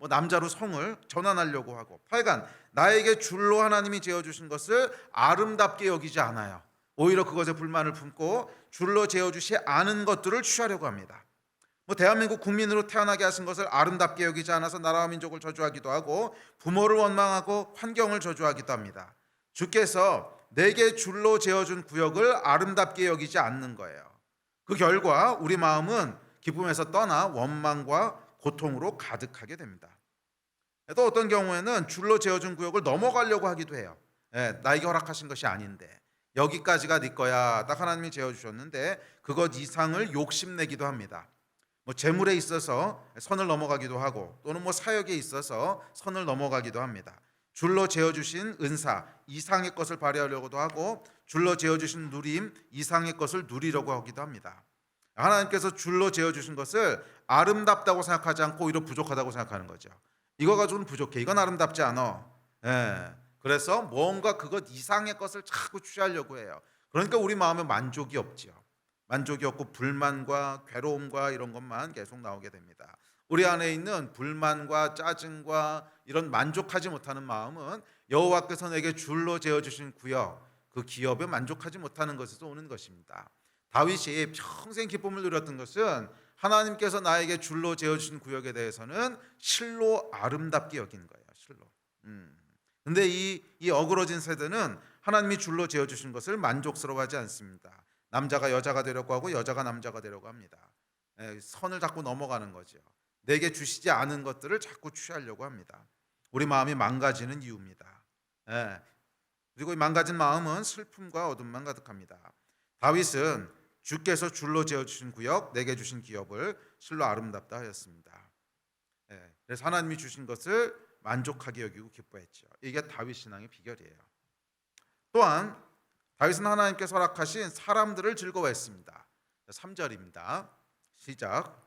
[SPEAKER 1] 남자로 성을 전환하려고 하고, 하여간 나에게 줄로 하나님이 재어주신 것을 아름답게 여기지 않아요. 오히려 그것에 불만을 품고 줄로 재어주시 않은 것들을 취하려고 합니다. 대한민국 국민으로 태어나게 하신 것을 아름답게 여기지 않아서 나라와 민족을 저주하기도 하고 부모를 원망하고 환경을 저주하기도 합니다. 주께서 내게 줄로 재어준 구역을 아름답게 여기지 않는 거예요. 그 결과 우리 마음은 기쁨에서 떠나 원망과 고통으로 가득하게 됩니다. 또 어떤 경우에는 줄로 재어준 구역을 넘어가려고 하기도 해요. 나에게 허락하신 것이 아닌데 여기까지가 네 거야. 딱 하나님이 재어주셨는데 그것 이상을 욕심내기도 합니다. 재물에 있어서 선을 넘어가기도 하고 또는 사역에 있어서 선을 넘어가기도 합니다. 줄로 재어주신 은사 이상의 것을 발휘하려고도 하고 줄로 재어주신 누림 이상의 것을 누리려고 하기도 합니다. 하나님께서 줄로 재어주신 것을 아름답다고 생각하지 않고 오히려 부족하다고 생각하는 거죠. 이거 가지고는 부족해. 이건 아름답지 않아. 그래서 뭔가 그것 이상의 것을 자꾸 취하려고 해요. 그러니까 우리 마음에 만족이 없지요. 만족이 없고 불만과 괴로움과 이런 것만 계속 나오게 됩니다. 우리 안에 있는 불만과 짜증과 이런 만족하지 못하는 마음은 여호와께서 내게 줄로 재어 주신 구역, 그 기업에 만족하지 못하는 것에서 오는 것입니다. 다윗이 평생 기쁨을 누렸던 것은 하나님께서 나에게 줄로 재어 주신 구역에 대해서는 실로 아름답게 여긴 거예요. 실로. 근데 이 어그러진 세대는 하나님이 줄로 재어 주신 것을 만족스러워하지 않습니다. 남자가 여자가 되려고 하고 여자가 남자가 되려고 합니다. 선을 자꾸 넘어가는 거죠. 내게 주시지 않은 것들을 자꾸 취하려고 합니다. 우리 마음이 망가지는 이유입니다. 예. 그리고 이 망가진 마음은 슬픔과 어둠만 가득합니다. 다윗은 주께서 줄로 재어 주신 구역, 내게 주신 기업을 실로 아름답다 하였습니다. 그래서 하나님이 주신 것을 만족하게 여기고 기뻐했죠. 이게 다윗 신앙의 비결이에요. 또한 다윗은 하나님께서 허락하신 사람들을 즐거워했습니다. 3절입니다. 시작.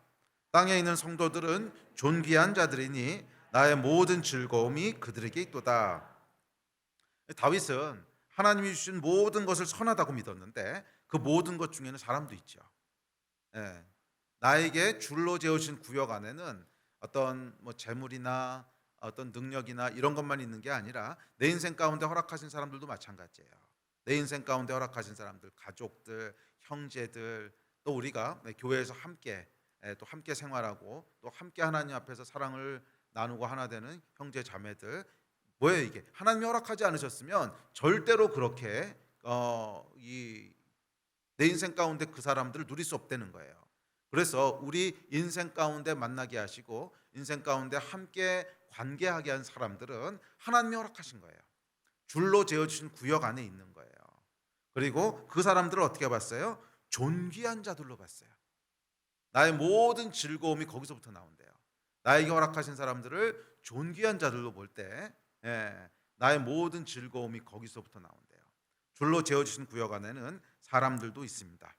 [SPEAKER 1] 땅에 있는 성도들은 존귀한 자들이니 나의 모든 즐거움이 그들에게 있도다. 다윗은 하나님이 주신 모든 것을 선하다고 믿었는데 그 모든 것 중에는 사람도 있죠. 나에게 줄로 재어진 구역 안에는 어떤 재물이나 어떤 능력이나 이런 것만 있는 게 아니라 내 인생 가운데 허락하신 사람들도 마찬가지예요. 내 인생 가운데 허락하신 사람들, 가족들, 형제들, 또 우리가 교회에서 함께 또 함께 생활하고 또 함께 하나님 앞에서 사랑을 나누고 하나 되는 형제 자매들, 뭐예요 이게? 하나님이 허락하지 않으셨으면 절대로 그렇게 내 인생 가운데 그 사람들을 누릴 수 없다는 거예요. 그래서 우리 인생 가운데 만나게 하시고 인생 가운데 함께 관계하게 한 사람들은 하나님이 허락하신 거예요. 줄로 재어주신 구역 안에 있는 거예요. 그리고 그 사람들을 어떻게 봤어요? 존귀한 자들로 봤어요. 나의 모든 즐거움이 거기서부터 나온대요. 나에게 허락하신 사람들을 존귀한 자들로 볼 때 나의 모든 즐거움이 거기서부터 나온대요. 줄로 재어주신 구역 안에는 사람들도 있습니다.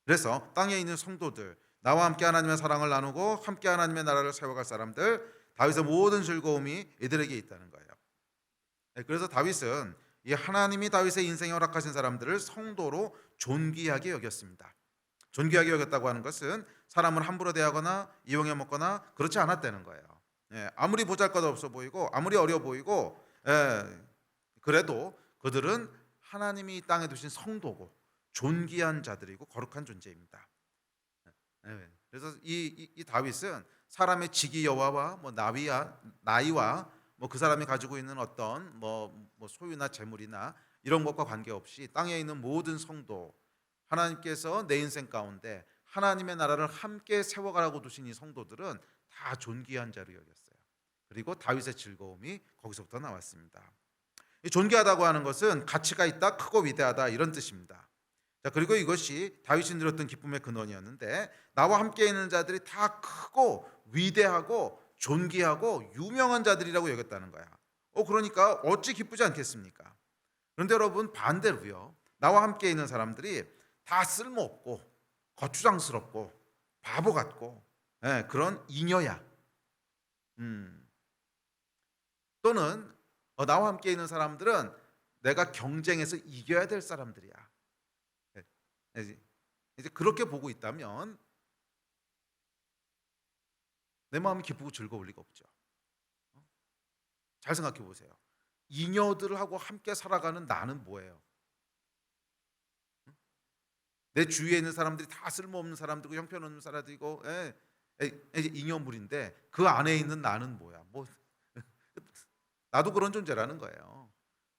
[SPEAKER 1] 그래서 땅에 있는 성도들, 나와 함께 하나님의 사랑을 나누고 함께 하나님의 나라를 세워갈 사람들, 다윗의 모든 즐거움이 이들에게 있다는 거예요. 그래서 다윗은 이 하나님이 다윗의 인생에 허락하신 사람들을 성도로 존귀하게 여겼습니다. 존귀하게 여겼다고 하는 것은 사람을 함부로 대하거나 이용해 먹거나 그렇지 않았다는 거예요. 아무리 보잘것없어 보이고 아무리 어려 보이고 그래도 그들은 하나님이 이 땅에 두신 성도고 존귀한 자들이고 거룩한 존재입니다. 그래서 이 다윗은 사람의 직위 여하와 나이와 그 사람이 가지고 있는 어떤 소유나 재물이나 이런 것과 관계없이 땅에 있는 모든 성도, 하나님께서 내 인생 가운데 하나님의 나라를 함께 세워가라고 두신 이 성도들은 다 존귀한 자로 여겼어요. 그리고 다윗의 즐거움이 거기서부터 나왔습니다. 이 존귀하다고 하는 것은 가치가 있다, 크고 위대하다 이런 뜻입니다. 자, 그리고 이것이 다윗이 누렸던 기쁨의 근원이었는데 나와 함께 있는 자들이 다 크고 위대하고 존귀하고 유명한 자들이라고 여겼다는 거야. 그러니까 어찌 기쁘지 않겠습니까? 그런데 여러분 반대로요. 나와 함께 있는 사람들이 다 쓸모없고 거추장스럽고 바보 같고 그런 잉여야. 또는 나와 함께 있는 사람들은 내가 경쟁해서 이겨야 될 사람들이야. 이제 그렇게 보고 있다면 내 마음이 기쁘고 즐거울 리가 없죠. 잘 생각해 보세요. 잉여들하고 함께 살아가는 나는 뭐예요? 내 주위에 있는 사람들이 다 쓸모없는 사람들이고 형편없는 사람들이고 잉여물인데 그 안에 있는 나는 뭐야? 나도 그런 존재라는 거예요.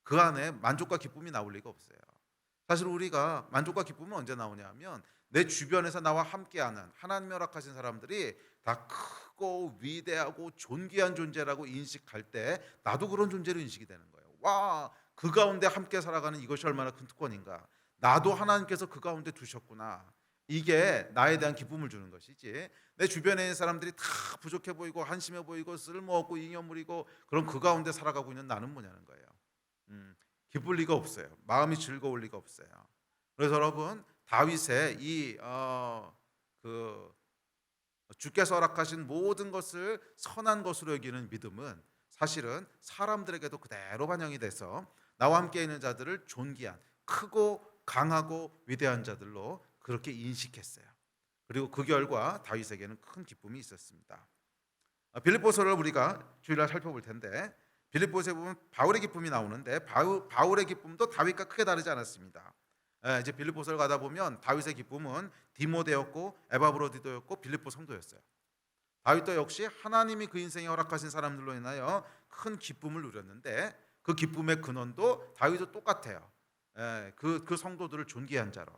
[SPEAKER 1] 그 안에 만족과 기쁨이 나올 리가 없어요. 사실 우리가 만족과 기쁨은 언제 나오냐면 내 주변에서 나와 함께하는 하나님이 허락하신 사람들이 다 크고 위대하고 존귀한 존재라고 인식할 때 나도 그런 존재로 인식이 되는 거예요. 와, 그 가운데 함께 살아가는 이것이 얼마나 큰 특권인가. 나도 하나님께서 그 가운데 두셨구나. 이게 나에 대한 기쁨을 주는 것이지, 내 주변에 있는 사람들이 다 부족해 보이고 한심해 보이고 쓸모없고 잉여물이고 그럼 그 가운데 살아가고 있는 나는 뭐냐는 거예요. 기쁠 리가 없어요. 마음이 즐거울 리가 없어요. 그래서 여러분 다윗의 주께서 허락하신 모든 것을 선한 것으로 여기는 믿음은 사실은 사람들에게도 그대로 반영이 돼서 나와 함께 있는 자들을 존귀한 크고 강하고 위대한 자들로 그렇게 인식했어요. 그리고 그 결과 다윗에게는 큰 기쁨이 있었습니다. 빌립보서를 우리가 주일날 살펴볼 텐데 빌립보서에 보면 바울의 기쁨이 나오는데 바울의 기쁨도 다윗과 크게 다르지 않았습니다. 이제 빌립보서를 가다 보면 다윗의 기쁨은 디모데였고 에바브로디도였고 빌립보 성도였어요. 다윗도 역시 하나님이 그 인생에 허락하신 사람들로 인하여 큰 기쁨을 누렸는데 그 기쁨의 근원도 다윗도 똑같아요. 그 성도들을 존귀한 자로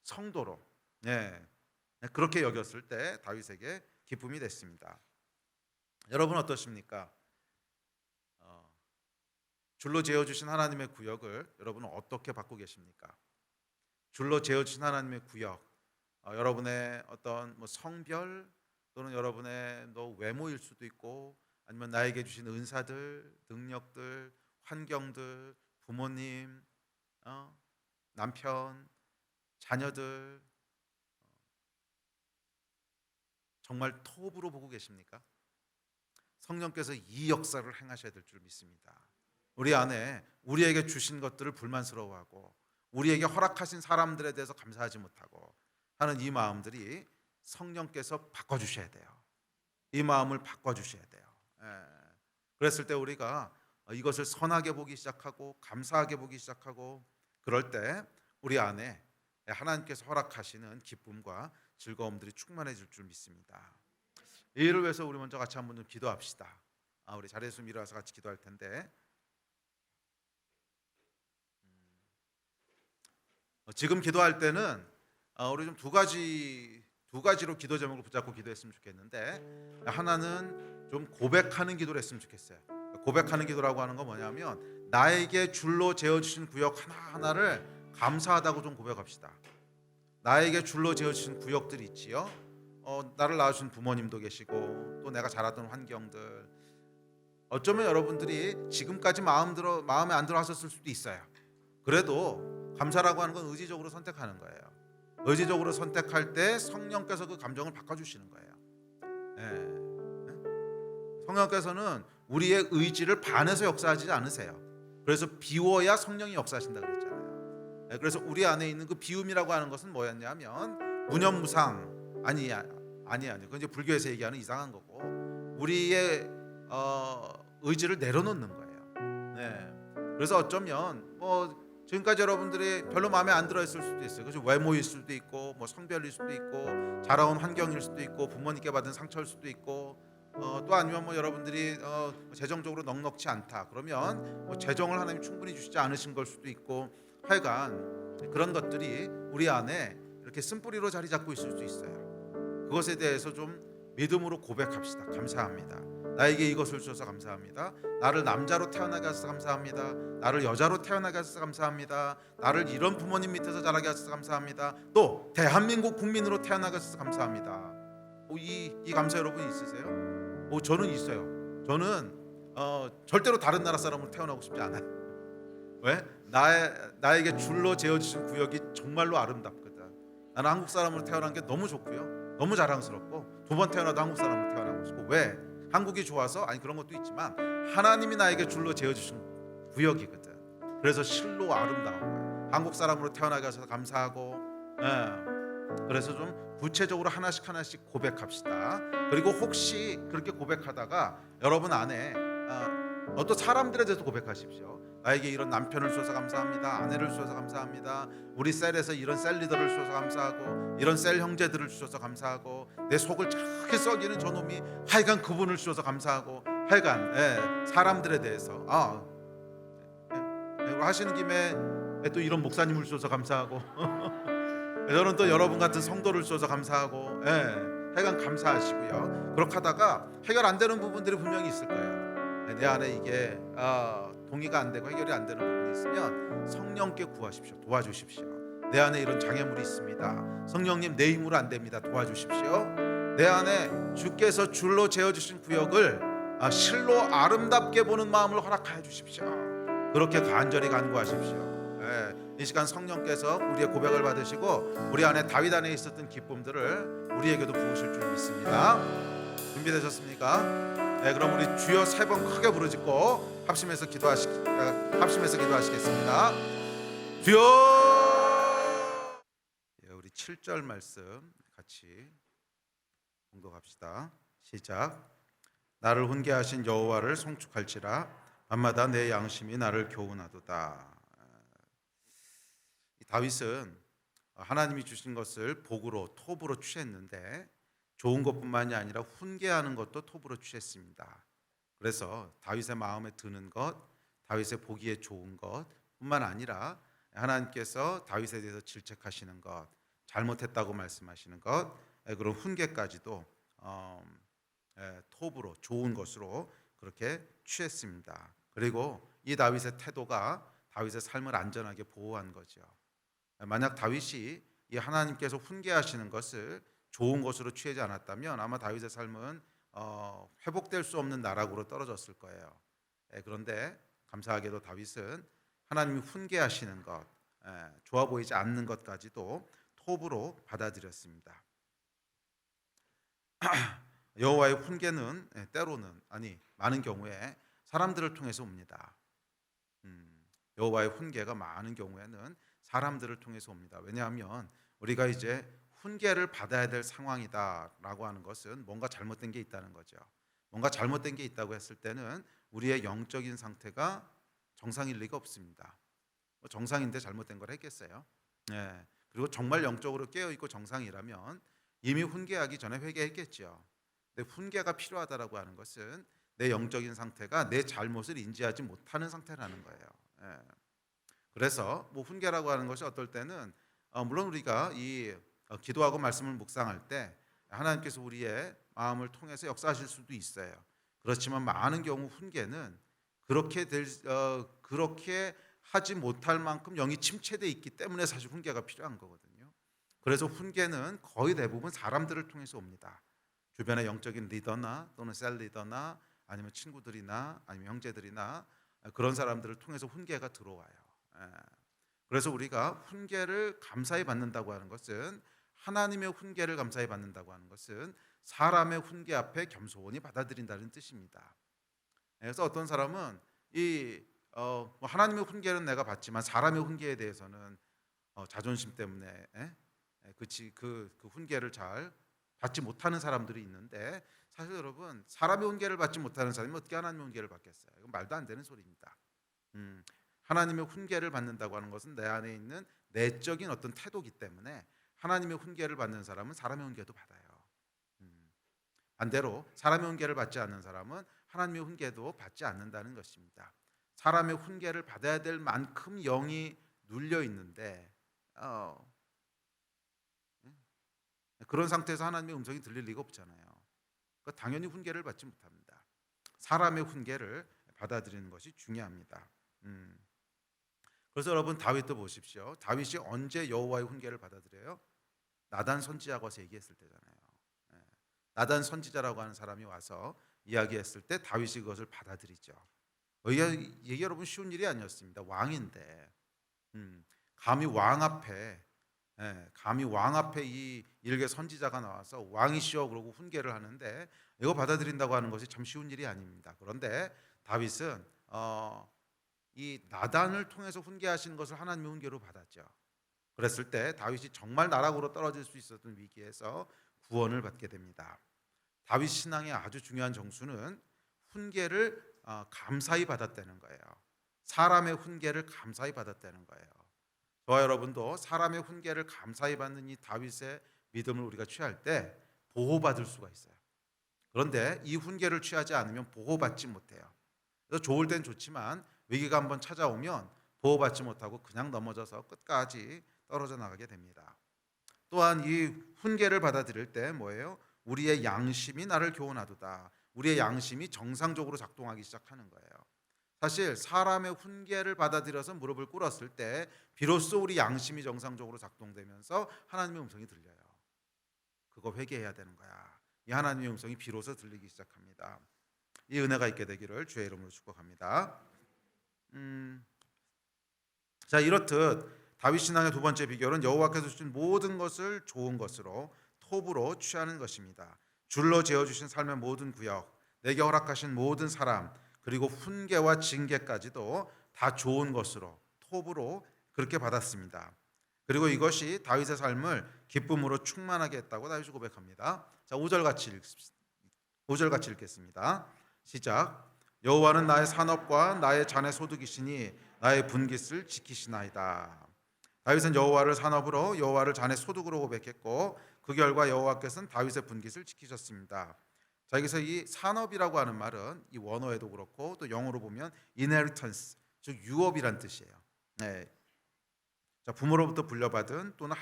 [SPEAKER 1] 성도로 그렇게 여겼을 때 다윗에게 기쁨이 됐습니다. 여러분 어떠십니까? 줄로 재어주신 하나님의 구역을 여러분은 어떻게 받고 계십니까? 줄로 재어주신 하나님의 구역, 여러분의 어떤 성별 또는 여러분의 외모일 수도 있고 아니면 나에게 주신 은사들, 능력들, 환경들, 부모님, 남편, 자녀들 정말 톱으로 보고 계십니까? 성령께서 이 역사를 행하셔야 될 줄 믿습니다. 우리 안에 우리에게 주신 것들을 불만스러워하고 우리에게 허락하신 사람들에 대해서 감사하지 못하고 하는 이 마음들이 성령께서 바꿔주셔야 돼요. 이 마음을 바꿔주셔야 돼요. 그랬을 때 우리가 이것을 선하게 보기 시작하고 감사하게 보기 시작하고 그럴 때 우리 안에 하나님께서 허락하시는 기쁨과 즐거움들이 충만해질 줄 믿습니다. 이 일을 위해서 우리 먼저 같이 한번 좀 기도합시다. 우리 자리에서 일어나서 같이 기도할 텐데 지금 기도할 때는 우리 좀 두 가지로 기도 제목을 붙잡고 기도했으면 좋겠는데 하나는 좀 고백하는 기도를 했으면 좋겠어요. 고백하는 기도라고 하는 건 뭐냐면 나에게 줄로 재어주신 구역 하나하나를 감사하다고 좀 고백합시다. 나에게 줄로 재어주신 구역들이 있지요. 나를 낳아주신 부모님도 계시고 또 내가 자라던 환경들 어쩌면 여러분들이 지금까지 마음에 안 들어 하셨을 수도 있어요. 그래도 감사라고 하는 건 의지적으로 선택하는 거예요. 의지적으로 선택할 때 성령께서 그 감정을 바꿔주시는 거예요. 성령께서는 우리의 의지를 반해서 역사하지 않으세요. 그래서 비워야 성령이 역사하신다 그랬잖아요. 그래서 우리 안에 있는 그 비움이라고 하는 것은 뭐였냐면 무념무상 아니야. 그건 이제 불교에서 얘기하는 이상한 거고 우리의 의지를 내려놓는 거예요. 그래서 어쩌면 지금까지 여러분들이 별로 마음에 안 들어했을 수도 있어요. 그래서 외모일 수도 있고 성별일 수도 있고 자라온 환경일 수도 있고 부모님께 받은 상처일 수도 있고 또 아니면 여러분들이 재정적으로 넉넉치 않다 그러면 재정을 하나님이 충분히 주시지 않으신 걸 수도 있고 하여간 그런 것들이 우리 안에 이렇게 쓴뿌리로 자리 잡고 있을 수 있어요. 그것에 대해서 좀 믿음으로 고백합시다. 감사합니다. 나에게 이것을 주셔서 감사합니다. 나를 남자로 태어나게 하셔서 감사합니다. 나를 여자로 태어나게 하셔서 감사합니다. 나를 이런 부모님 밑에서 자라게 하셔서 감사합니다. 또 대한민국 국민으로 태어나게 하셔서 감사합니다. 이 감사 여러분 있으세요? 저는 있어요. 저는 절대로 다른 나라 사람으로 태어나고 싶지 않아요. 왜? 나에게 줄로 재어주신 구역이 정말로 아름답거든. 나는 한국 사람으로 태어난 게 너무 좋고요. 너무 자랑스럽고 두 번 태어나도 한국 사람으로 태어나고 싶고 왜? 한국이 좋아서 아니 그런 것도 있지만 하나님이 나에게 줄로 재어주신 구역이거든. 그래서 실로 아름다운 거예요. 한국 사람으로 태어나게 해서 감사하고 그래서 좀 구체적으로 하나씩 고백합시다. 그리고 혹시 그렇게 고백하다가 여러분 안에 어떤 사람들에 대해서 고백하십시오. 나에게 이런 남편을 주셔서 감사합니다. 아내를 주셔서 감사합니다. 우리 셀에서 이런 셀 리더를 주셔서 감사하고 이런 셀 형제들을 주셔서 감사하고 내 속을 저렇게 썩이는 저놈이 하여간 그분을 주셔서 감사하고 하여간 사람들에 대해서 하시는 김에 또 이런 목사님을 주셔서 감사하고 저는 또 여러분 같은 성도를 주셔서 감사하고 하여간 감사하시고요. 그렇게 하다가 해결 안 되는 부분들이 분명히 있을 거예요. 내 안에 이게 동의가 안 되고 해결이 안 되는 부분이 있으면 성령께 구하십시오. 도와주십시오. 내 안에 이런 장애물이 있습니다. 성령님 내 힘으로 안 됩니다. 도와주십시오. 내 안에 주께서 줄로 재어주신 구역을 실로 아름답게 보는 마음을 허락하여 주십시오. 그렇게 간절히 간구하십시오. 이 시간 성령께서 우리의 고백을 받으시고 우리 안에 다윗 안에 있었던 기쁨들을 우리에게도 부으실 줄 믿습니다. 준비되셨습니까? 그럼 우리 주여 3번 크게 부르짖고 합심해서 기도하시겠습니다. 주여 7절 말씀 같이 공독합시다. 시작. 나를 훈계하신 여호와를 송축할지라 밤마다 내 양심이 나를 교훈하도다. 이 다윗은 하나님이 주신 것을 복으로 톱으로 취했는데 좋은 것뿐만이 아니라 훈계하는 것도 톱으로 취했습니다. 그래서 다윗의 마음에 드는 것, 다윗의 보기에 좋은 것뿐만 아니라 하나님께서 다윗에 대해서 질책하시는 것, 잘못했다고 말씀하시는 것, 그런 훈계까지도 톱으로 좋은 것으로 그렇게 취했습니다. 그리고 이 다윗의 태도가 다윗의 삶을 안전하게 보호한 거죠. 만약 다윗이 이 하나님께서 훈계하시는 것을 좋은 것으로 취하지 않았다면 아마 다윗의 삶은 회복될 수 없는 나락으로 떨어졌을 거예요. 그런데 감사하게도 다윗은 하나님이 훈계하시는 것, 좋아 보이지 않는 것까지도 톱으로 받아들였습니다. 여호와의 훈계는 때로는 많은 경우에 사람들을 통해서 옵니다. 여호와의 훈계가 많은 경우에는 사람들을 통해서 옵니다. 왜냐하면 우리가 이제 훈계를 받아야 될 상황이다라고 하는 것은 뭔가 잘못된 게 있다는 거죠. 뭔가 잘못된 게 있다고 했을 때는 우리의 영적인 상태가 정상일 리가 없습니다. 정상인데 잘못된 걸 했겠어요? 네. 그리고 정말 영적으로 깨어 있고 정상이라면 이미 훈계하기 전에 회개했겠죠. 근데 훈계가 필요하다라고 하는 것은 내 영적인 상태가 내 잘못을 인지하지 못하는 상태라는 거예요. 예. 그래서 뭐 훈계라고 하는 것이 어떨 때는 물론 우리가 이 기도하고 말씀을 묵상할 때 하나님께서 우리의 마음을 통해서 역사하실 수도 있어요. 그렇지만 많은 경우 훈계는 그렇게 하지 못할 만큼 영이 침체되어 있기 때문에 사실 훈계가 필요한 거거든요. 그래서 훈계는 거의 대부분 사람들을 통해서 옵니다. 주변의 영적인 리더나 또는 셀 리더나 아니면 친구들이나 아니면 형제들이나 그런 사람들을 통해서 훈계가 들어와요. 그래서 우리가 훈계를 감사히 받는다고 하는 것은 하나님의 훈계를 감사히 받는다고 하는 것은 사람의 훈계 앞에 겸손히 받아들인다는 뜻입니다. 그래서 어떤 사람은 하나님의 훈계는 내가 받지만 사람의 훈계에 대해서는 자존심 때문에 그 훈계를 잘 받지 못하는 사람들이 있는데 사실 여러분 사람의 훈계를 받지 못하는 사람이 어떻게 하나님의 훈계를 받겠어요? 이건 말도 안 되는 소리입니다. 하나님의 훈계를 받는다고 하는 것은 내 안에 있는 내적인 어떤 태도이기 때문에 하나님의 훈계를 받는 사람은 사람의 훈계도 받아요. 반대로 사람의 훈계를 받지 않는 사람은 하나님의 훈계도 받지 않는다는 것입니다. 사람의 훈계를 받아야 될 만큼 영이 눌려 있는데 그런 상태에서 하나님의 음성이 들릴 리가 없잖아요. 그러니까 당연히 훈계를 받지 못합니다. 사람의 훈계를 받아들이는 것이 중요합니다. 그래서 여러분 다윗도 보십시오. 다윗이 언제 여호와의 훈계를 받아들여요? 나단 선지자가 와서 얘기했을 때잖아요. 나단 선지자라고 하는 사람이 와서 이야기했을 때 다윗이 그것을 받아들이죠. 이게 여러분 쉬운 일이 아니었습니다. 왕인데 감히 왕 앞에 이 일개 선지자가 나와서 왕이시여 그러고 훈계를 하는데 이거 받아들인다고 하는 것이 참 쉬운 일이 아닙니다. 그런데 다윗은 이 나단을 통해서 훈계하시는 것을 하나님의 훈계로 받았죠. 그랬을 때 다윗이 정말 나락으로 떨어질 수 있었던 위기에서 구원을 받게 됩니다. 다윗 신앙의 아주 중요한 정수는 훈계를 감사히 받았다는 거예요. 사람의 훈계를 감사히 받았다는 거예요. 저와 여러분도 사람의 훈계를 감사히 받는 이 다윗의 믿음을 우리가 취할 때 보호받을 수가 있어요. 그런데 이 훈계를 취하지 않으면 보호받지 못해요. 그래서 좋을 땐 좋지만 위기가 한번 찾아오면 보호받지 못하고 그냥 넘어져서 끝까지 떨어져 나가게 됩니다. 또한 이 훈계를 받아들일 때 뭐예요? 우리의 양심이 나를 교훈하도다. 우리의 양심이 정상적으로 작동하기 시작하는 거예요. 사실 사람의 훈계를 받아들여서 무릎을 꿇었을 때 비로소 우리 양심이 정상적으로 작동되면서 하나님의 음성이 들려요. 그거 회개해야 되는 거야. 이 하나님의 음성이 비로소 들리기 시작합니다. 이 은혜가 있게 되기를 주의 이름으로 축복합니다. 자, 이렇듯 다윗 신앙의 두 번째 비결은 여호와께서 주신 모든 것을 좋은 것으로 톱으로 취하는 것입니다. 줄로 재어 주신 삶의 모든 구역, 내게 허락하신 모든 사람, 그리고 훈계와 징계까지도 다 좋은 것으로 톱으로 그렇게 받았습니다. 그리고 이것이 다윗의 삶을 기쁨으로 충만하게 했다고 다윗이 고백합니다. 자, 5절 같이 읽겠습니다. 시작. 여호와는 나의 산업과 나의 잔의 소득이시니 나의 분깃을 지키시나이다. 다윗은 여호와를 산업으로 여호와를 잔의 소득으로 고백했고 그 결과 여호와께서는 다윗의 분깃을 지키셨습니다. 자, 여기서 이 산업이라고 하는 말은 이 원어에도 그렇고 또 영어로 보면 inheritance, 즉 유업이란 뜻이에요. 네. 자, 부모로부터 물려받은 또는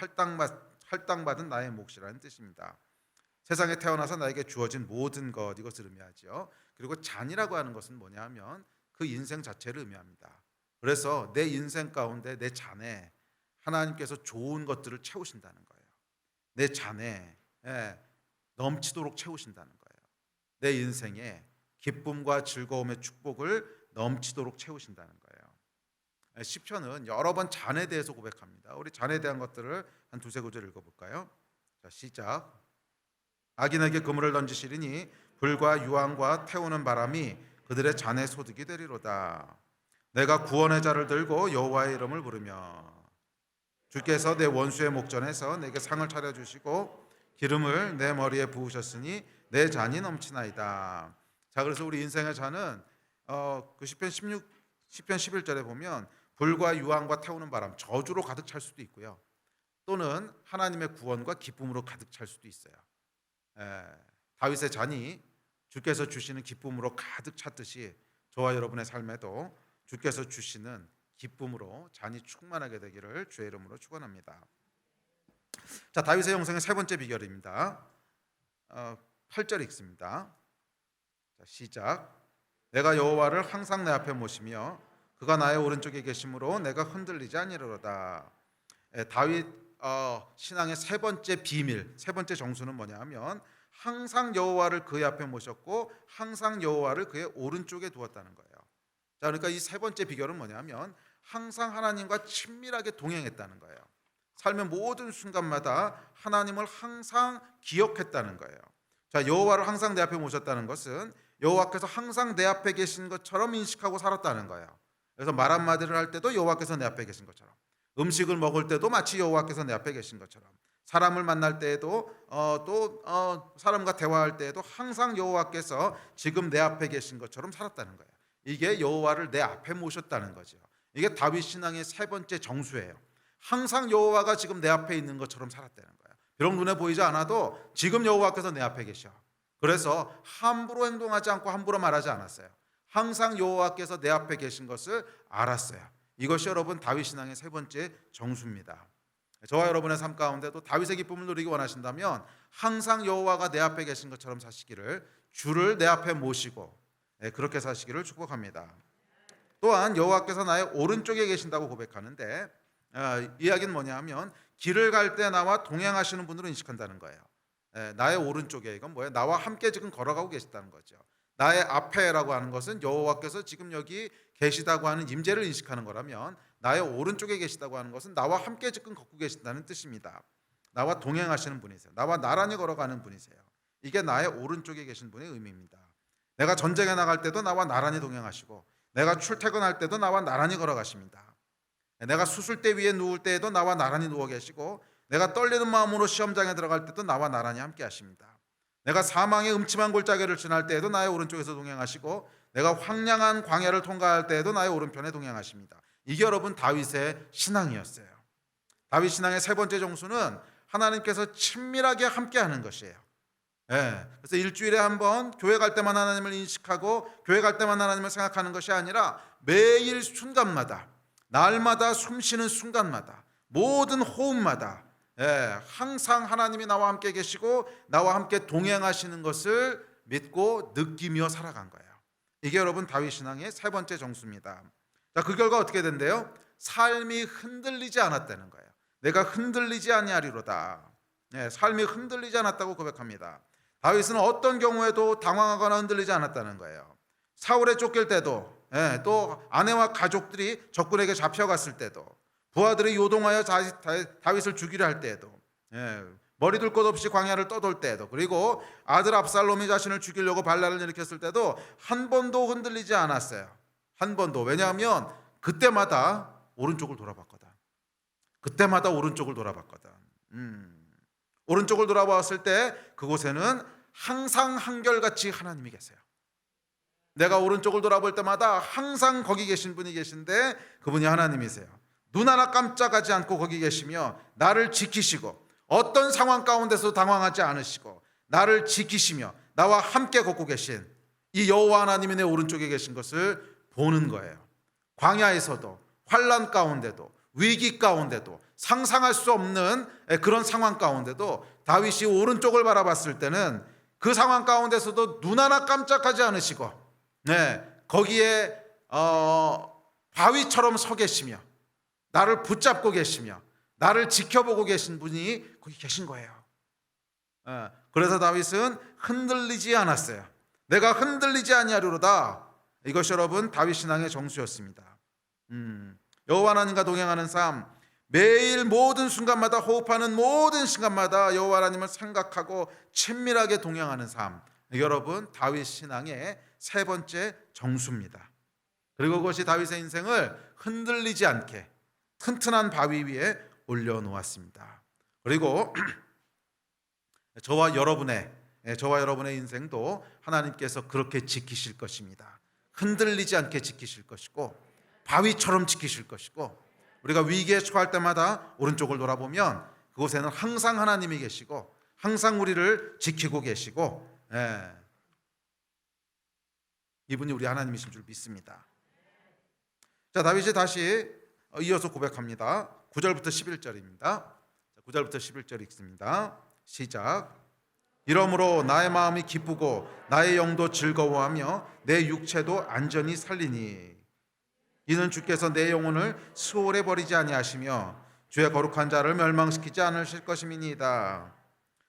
[SPEAKER 1] 할당받은 나의 몫이라는 뜻입니다. 세상에 태어나서 나에게 주어진 모든 것, 이것을 의미하죠. 그리고 잔이라고 하는 것은 뭐냐 하면 그 인생 자체를 의미합니다. 그래서 내 인생 가운데 내 잔에 하나님께서 좋은 것들을 채우신다는 거예요. 내 잔에 넘치도록 채우신다는 거예요. 내 인생에 기쁨과 즐거움의 축복을 넘치도록 채우신다는 거예요. 시편은 여러 번 잔에 대해서 고백합니다. 우리 잔에 대한 것들을 한 두세 구절 읽어볼까요? 자, 시작. 악인에게 그물을 던지시리니 불과 유황과 태우는 바람이 그들의 잔의 소득이 되리로다. 내가 구원의 자를 들고 여호와의 이름을 부르며 주께서 내 원수의 목전에서 내게 상을 차려주시고 기름을 내 머리에 부으셨으니 내 잔이 넘치나이다. 자, 그래서 우리 인생의 잔은 그 시편 11절에 보면 불과 유황과 태우는 바람, 저주로 가득 찰 수도 있고요. 또는 하나님의 구원과 기쁨으로 가득 찰 수도 있어요. 다윗의 잔이 주께서 주시는 기쁨으로 가득 찼듯이 저와 여러분의 삶에도 주께서 주시는 기쁨으로 잔이 충만하게 되기를 주의 이름으로 축원합니다. 자, 다윗의 영성의 세 번째 비결입니다. 8절 읽습니다. 자, 시작. 내가 여호와를 항상 내 앞에 모시며 그가 나의 오른쪽에 계심으로 내가 흔들리지 아니하리로다. 다윗 신앙의 세 번째 비밀, 세 번째 정수는 뭐냐 하면 항상 여호와를 그의 앞에 모셨고 항상 여호와를 그의 오른쪽에 두었다는 거예요. 자, 그러니까 이 세 번째 비결은 뭐냐면 항상 하나님과 친밀하게 동행했다는 거예요. 삶의 모든 순간마다 하나님을 항상 기억했다는 거예요. 자, 여호와를 항상 내 앞에 모셨다는 것은 여호와께서 항상 내 앞에 계신 것처럼 인식하고 살았다는 거예요. 그래서 말 한마디를 할 때도 여호와께서 내 앞에 계신 것처럼, 음식을 먹을 때도 마치 여호와께서 내 앞에 계신 것처럼, 사람을 만날 때에도 사람과 대화할 때에도 항상 여호와께서 지금 내 앞에 계신 것처럼 살았다는 거예요. 이게 여호와를 내 앞에 모셨다는 거죠. 이게 다윗 신앙의 세 번째 정수예요. 항상 여호와가 지금 내 앞에 있는 것처럼 살았다는 거예요. 비록 눈에 보이지 않아도 지금 여호와께서 내 앞에 계셔. 그래서 함부로 행동하지 않고 함부로 말하지 않았어요. 항상 여호와께서 내 앞에 계신 것을 알았어요. 이것이 여러분 다윗 신앙의 세 번째 정수입니다. 저와 여러분의 삶 가운데도 다윗의 기쁨을 누리기 원하신다면 항상 여호와가 내 앞에 계신 것처럼 사시기를, 주를 내 앞에 모시고 그렇게 사시기를 축복합니다. 또한 여호와께서 나의 오른쪽에 계신다고 고백하는데 이야기는 뭐냐 하면 길을 갈 때 나와 동행하시는 분으로 인식한다는 거예요. 나의 오른쪽에, 이건 뭐예요? 나와 함께 지금 걸어가고 계시다는 거죠. 나의 앞에라고 하는 것은 여호와께서 지금 여기 계시다고 하는 임재를 인식하는 거라면 나의 오른쪽에 계시다고 하는 것은 나와 함께 지금 걷고 계신다는 뜻입니다. 나와 동행하시는 분이세요. 나와 나란히 걸어가는 분이세요. 이게 나의 오른쪽에 계신 분의 의미입니다. 내가 전쟁에 나갈 때도 나와 나란히 동행하시고 내가 출퇴근할 때도 나와 나란히 걸어가십니다. 내가 수술대 위에 누울 때에도 나와 나란히 누워 계시고 내가 떨리는 마음으로 시험장에 들어갈 때도 나와 나란히 함께 하십니다. 내가 사망의 음침한 골짜기를 지날 때에도 나의 오른쪽에서 동행하시고 내가 황량한 광야를 통과할 때에도 나의 오른편에 동행하십니다. 이게 여러분 다윗의 신앙이었어요. 다윗 신앙의 세 번째 정수는 하나님께서 친밀하게 함께하는 것이에요. 그래서 일주일에 한 번 교회 갈 때만 하나님을 인식하고 교회 갈 때만 하나님을 생각하는 것이 아니라 매일 순간마다, 날마다 숨쉬는 순간마다, 모든 호흡마다 항상 하나님이 나와 함께 계시고 나와 함께 동행하시는 것을 믿고 느끼며 살아간 거예요. 이게 여러분 다윗 신앙의 세 번째 정수입니다. 자, 그 결과 어떻게 된대요? 삶이 흔들리지 않았다는 거예요. 내가 흔들리지 아니하리로다. 삶이 흔들리지 않았다고 고백합니다. 다윗은 어떤 경우에도 당황하거나 흔들리지 않았다는 거예요. 사울에 쫓길 때도, 또 아내와 가족들이 적군에게 잡혀갔을 때도, 부하들이 요동하여 다윗을 죽이려 할 때에도, 머리 둘 곳 없이 광야를 떠돌 때에도, 그리고 아들 압살롬이 자신을 죽이려고 반란을 일으켰을 때도 한 번도 흔들리지 않았어요. 한 번도. 왜냐하면 그때마다 오른쪽을 돌아봤거든. 그때마다 오른쪽을 돌아봤거든. 오른쪽을 돌아봤을 때 그곳에는 항상 한결같이 하나님이 계세요. 내가 오른쪽을 돌아볼 때마다 항상 거기 계신 분이 계신데 그분이 하나님이세요. 눈 하나 깜짝하지 않고 거기 계시며 나를 지키시고 어떤 상황 가운데서 당황하지 않으시고 나를 지키시며 나와 함께 걷고 계신 이 여호와 하나님이 내 오른쪽에 계신 것을 보는 거예요. 광야에서도 환난 가운데도 위기 가운데도 상상할 수 없는 그런 상황 가운데도 다윗이 오른쪽을 바라봤을 때는 그 상황 가운데서도 눈 하나 깜짝하지 않으시고 거기에 바위처럼 서 계시며 나를 붙잡고 계시며 나를 지켜보고 계신 분이 거기 계신 거예요. 그래서 다윗은 흔들리지 않았어요. 내가 흔들리지 아니하리로다. 이것이 여러분 다윗 신앙의 정수였습니다. 여호와 하나님과 동행하는 삶, 매일 모든 순간마다 호흡하는 모든 시간마다 여호와 하나님을 생각하고 친밀하게 동행하는 삶, 여러분 다윗 신앙의 세 번째 정수입니다. 그리고 그것이 다윗의 인생을 흔들리지 않게 튼튼한 바위 위에 올려놓았습니다. 그리고 저와 여러분의 인생도 하나님께서 그렇게 지키실 것입니다. 흔들리지 않게 지키실 것이고 바위처럼 지키실 것이고 우리가 위기에 처할 때마다 오른쪽을 돌아보면 그곳에는 항상 하나님이 계시고 항상 우리를 지키고 계시고 이분이 우리 하나님이신 줄 믿습니다. 자, 다윗이 다시 이어서 고백합니다. 9절부터 11절입니다. 9절부터 11절 읽습니다. 시작. 이러므로 나의 마음이 기쁘고 나의 영도 즐거워하며 내 육체도 안전히 살리니 이는 주께서 내 영혼을 수월에 버리지 아니하시며 주의 거룩한 자를 멸망시키지 않으실 것임이니이다.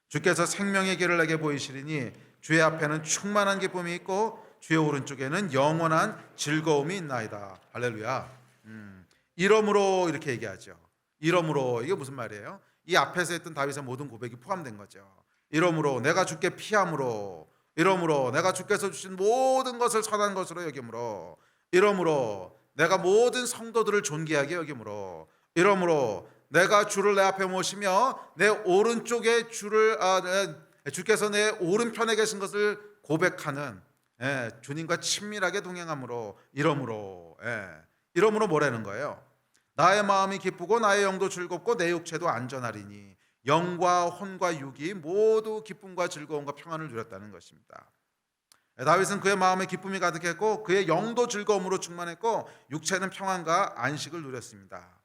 [SPEAKER 1] 주께서 생명의 길을 내게 보이시리니 주의 앞에는 충만한 기쁨이 있고 주의 오른쪽에는 영원한 즐거움이 있나이다. 할렐루야. 이러므로 이렇게 얘기하죠. 이러므로 이게 무슨 말이에요? 이 앞에서 했던 다윗의 모든 고백이 포함된 거죠. 이러므로 내가 주께 피함으로, 이러므로 내가 주께서 주신 모든 것을 선한 것으로 여김으로, 이러므로 내가 모든 성도들을 존귀하게 여김으로, 이러므로 내가 주를 내 앞에 모시며 내 오른쪽에 주께서 내 오른편에 계신 것을 고백하는 주님과 친밀하게 동행함으로, 이러므로 뭐라는 거예요? 나의 마음이 기쁘고 나의 영도 즐겁고 내 육체도 안전하리니 영과 혼과 육이 모두 기쁨과 즐거움과 평안을 누렸다는 것입니다. 다윗은 그의 마음에 기쁨이 가득했고 그의 영도 즐거움으로 충만했고 육체는 평안과 안식을 누렸습니다.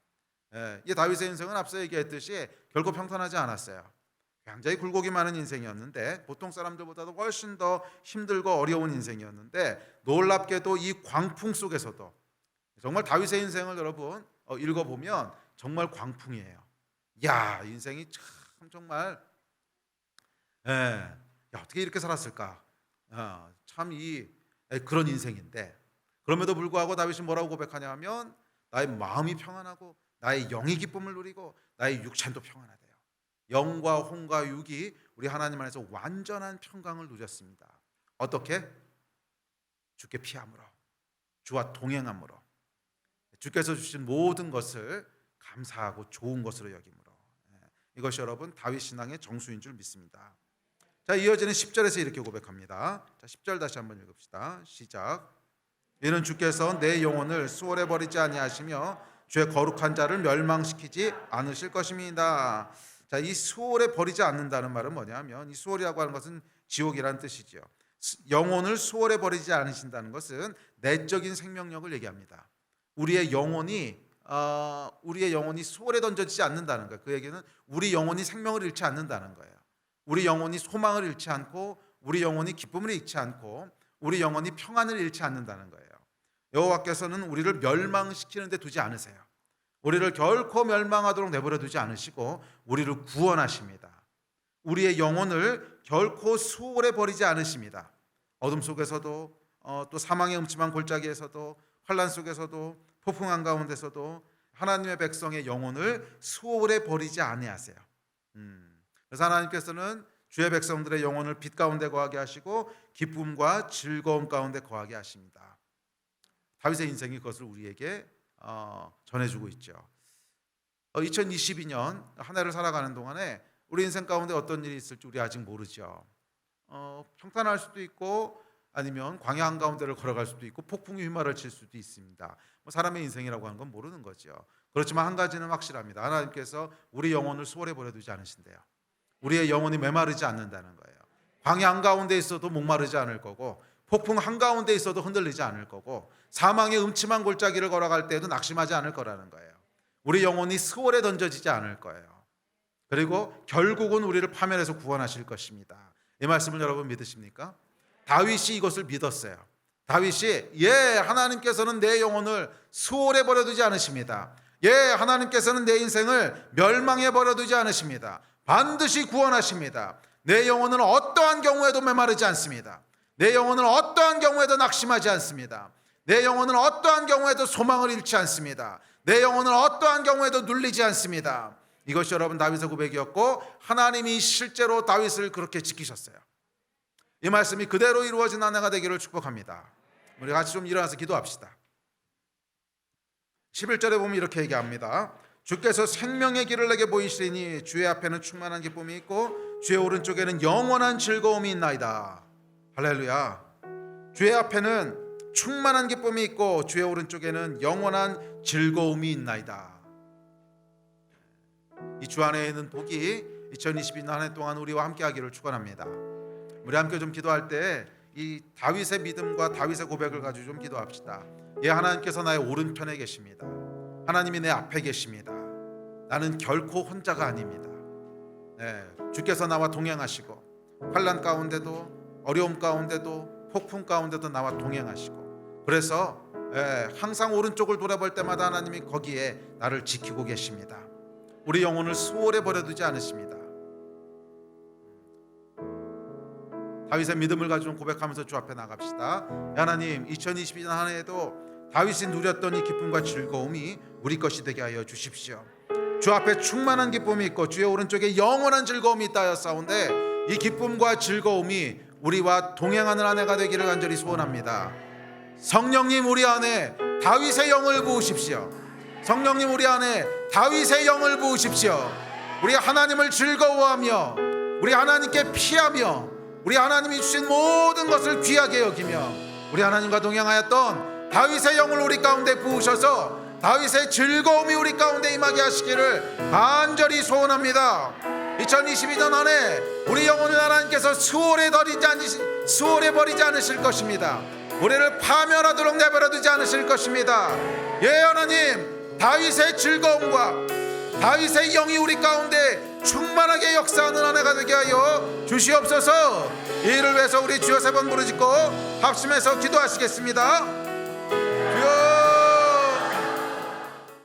[SPEAKER 1] 이 다윗의 인생은 앞서 얘기했듯이 결코 평탄하지 않았어요. 굉장히 굴곡이 많은 인생이었는데 보통 사람들보다도 훨씬 더 힘들고 어려운 인생이었는데 놀랍게도 이 광풍 속에서도 정말 다윗의 인생을 여러분 읽어보면 정말 광풍이에요. 야, 인생이 참 정말 어떻게 이렇게 살았을까? 참 그런 인생인데 그럼에도 불구하고 다윗이 뭐라고 고백하냐면 나의 마음이 평안하고 나의 영이 기쁨을 누리고 나의 육체도 평안하대요. 영과 혼과 육이 우리 하나님 안에서 완전한 평강을 누렸습니다. 어떻게? 주께 피함으로, 주와 동행함으로, 주께서 주신 모든 것을 감사하고 좋은 것으로 여김으로. 이것이 여러분 다윗 신앙의 정수인 줄 믿습니다. 자, 이어지는 10절에서 이렇게 고백합니다. 자, 10절 다시 한번 읽읍시다. 시작. 이는 주께서 내 영혼을 수월해 버리지 아니하시며 주의 거룩한 자를 멸망시키지 않으실 것입니다. 자, 이 수월해 버리지 않는다는 말은 뭐냐면 이 수월이라고 하는 것은 지옥이라는 뜻이죠. 영혼을 수월해 버리지 않으신다는 것은 내적인 생명력을 얘기합니다. 우리의 영혼이 수월에 던져지지 않는다는 거예요. 그 얘기는 우리 영혼이 생명을 잃지 않는다는 거예요. 우리 영혼이 소망을 잃지 않고 우리 영혼이 기쁨을 잃지 않고 우리 영혼이 평안을 잃지 않는다는 거예요. 여호와께서는 우리를 멸망시키는 데 두지 않으세요. 우리를 결코 멸망하도록 내버려 두지 않으시고 우리를 구원하십니다. 우리의 영혼을 결코 수월해 버리지 않으십니다. 어둠 속에서도 또 사망의 음침한 골짜기에서도 환난 속에서도 폭풍 한가운데서도 하나님의 백성의 영혼을 수월해 버리지 아니하세요. 그래서 하나님께서는 주의 백성들의 영혼을 빛 가운데 거하게 하시고 기쁨과 즐거움 가운데 거하게 하십니다. 다윗의 인생이 그것을 우리에게 전해주고 있죠. 2022년 한 해를 살아가는 동안에 우리 인생 가운데 어떤 일이 있을지 우리 아직 모르죠. 평탄할 수도 있고 아니면 광야 한가운데를 걸어갈 수도 있고 폭풍이 휘말을 칠 수도 있습니다. 사람의 인생이라고 하는 건 모르는 거죠. 그렇지만 한 가지는 확실합니다. 하나님께서 우리 영혼을 수월해 버려두지 않으신대요. 우리의 영혼이 메마르지 않는다는 거예요. 광야 한가운데 있어도 목마르지 않을 거고 폭풍 한가운데 있어도 흔들리지 않을 거고 사망의 음침한 골짜기를 걸어갈 때에도 낙심하지 않을 거라는 거예요. 우리 영혼이 스월에 던져지지 않을 거예요. 그리고 결국은 우리를 파멸해서 구원하실 것입니다. 이 말씀을 여러분 믿으십니까? 다윗이 이것을 믿었어요. 다윗이 하나님께서는 내 영혼을 수월해 버려두지 않으십니다. 하나님께서는 내 인생을 멸망해 버려두지 않으십니다. 반드시 구원하십니다. 내 영혼은 어떠한 경우에도 메마르지 않습니다. 내 영혼은 어떠한 경우에도 낙심하지 않습니다. 내 영혼은 어떠한 경우에도 소망을 잃지 않습니다. 내 영혼은 어떠한 경우에도 눌리지 않습니다. 이것이 여러분 다윗의 고백이었고 하나님이 실제로 다윗을 그렇게 지키셨어요. 이 말씀이 그대로 이루어진 한 해가 되기를 축복합니다. 우리 같이 좀 일어나서 기도합시다. 11절에 보면 이렇게 얘기합니다. 주께서 생명의 길을 내게 보이시리니 주의 앞에는 충만한 기쁨이 있고 주의 오른쪽에는 영원한 즐거움이 있나이다. 할렐루야. 주의 앞에는 충만한 기쁨이 있고 주의 오른쪽에는 영원한 즐거움이 있나이다. 이 주 안에 있는 복이 2022년 한 해 동안 우리와 함께 하기를 축원합니다. 우리 함께 좀 기도할 때 이 다윗의 믿음과 다윗의 고백을 가지고 좀 기도합시다. 하나님께서 나의 오른편에 계십니다. 하나님이 내 앞에 계십니다. 나는 결코 혼자가 아닙니다. 주께서 나와 동행하시고 환난 가운데도 어려움 가운데도 폭풍 가운데도 나와 동행하시고 그래서 항상 오른쪽을 돌아볼 때마다 하나님이 거기에 나를 지키고 계십니다. 우리 영혼을 수월해 버려두지 않으십니다. 다윗의 믿음을 가지고 고백하면서 주 앞에 나갑시다. 하나님 2022년 한 해에도 다윗이 누렸던 이 기쁨과 즐거움이 우리 것이 되게 하여 주십시오. 주 앞에 충만한 기쁨이 있고 주의 오른쪽에 영원한 즐거움이 있다 하였사온데 이 기쁨과 즐거움이 우리와 동행하는 한 해가 되기를 간절히 소원합니다. 성령님 우리 안에 다윗의 영을 부으십시오. 성령님 우리 안에 다윗의 영을 부으십시오. 우리 하나님을 즐거워하며 우리 하나님께 피하며 우리 하나님이 주신 모든 것을 귀하게 여기며 우리 하나님과 동행하였던 다윗의 영을 우리 가운데 부으셔서 다윗의 즐거움이 우리 가운데 임하게 하시기를 간절히 소원합니다. 2022년 안에 우리 영혼을 하나님께서 수월해 버리지 않으실 것입니다. 우리를 파멸하도록 내버려두지 않으실 것입니다. 하나님 다윗의 즐거움과 다윗의 영이 우리 가운데 충만하게 역사하는 한 해가 되게 하여 주시옵소서. 이 일을 위해서 우리 주여 세 번 부르짖고 합심해서 기도하시겠습니다.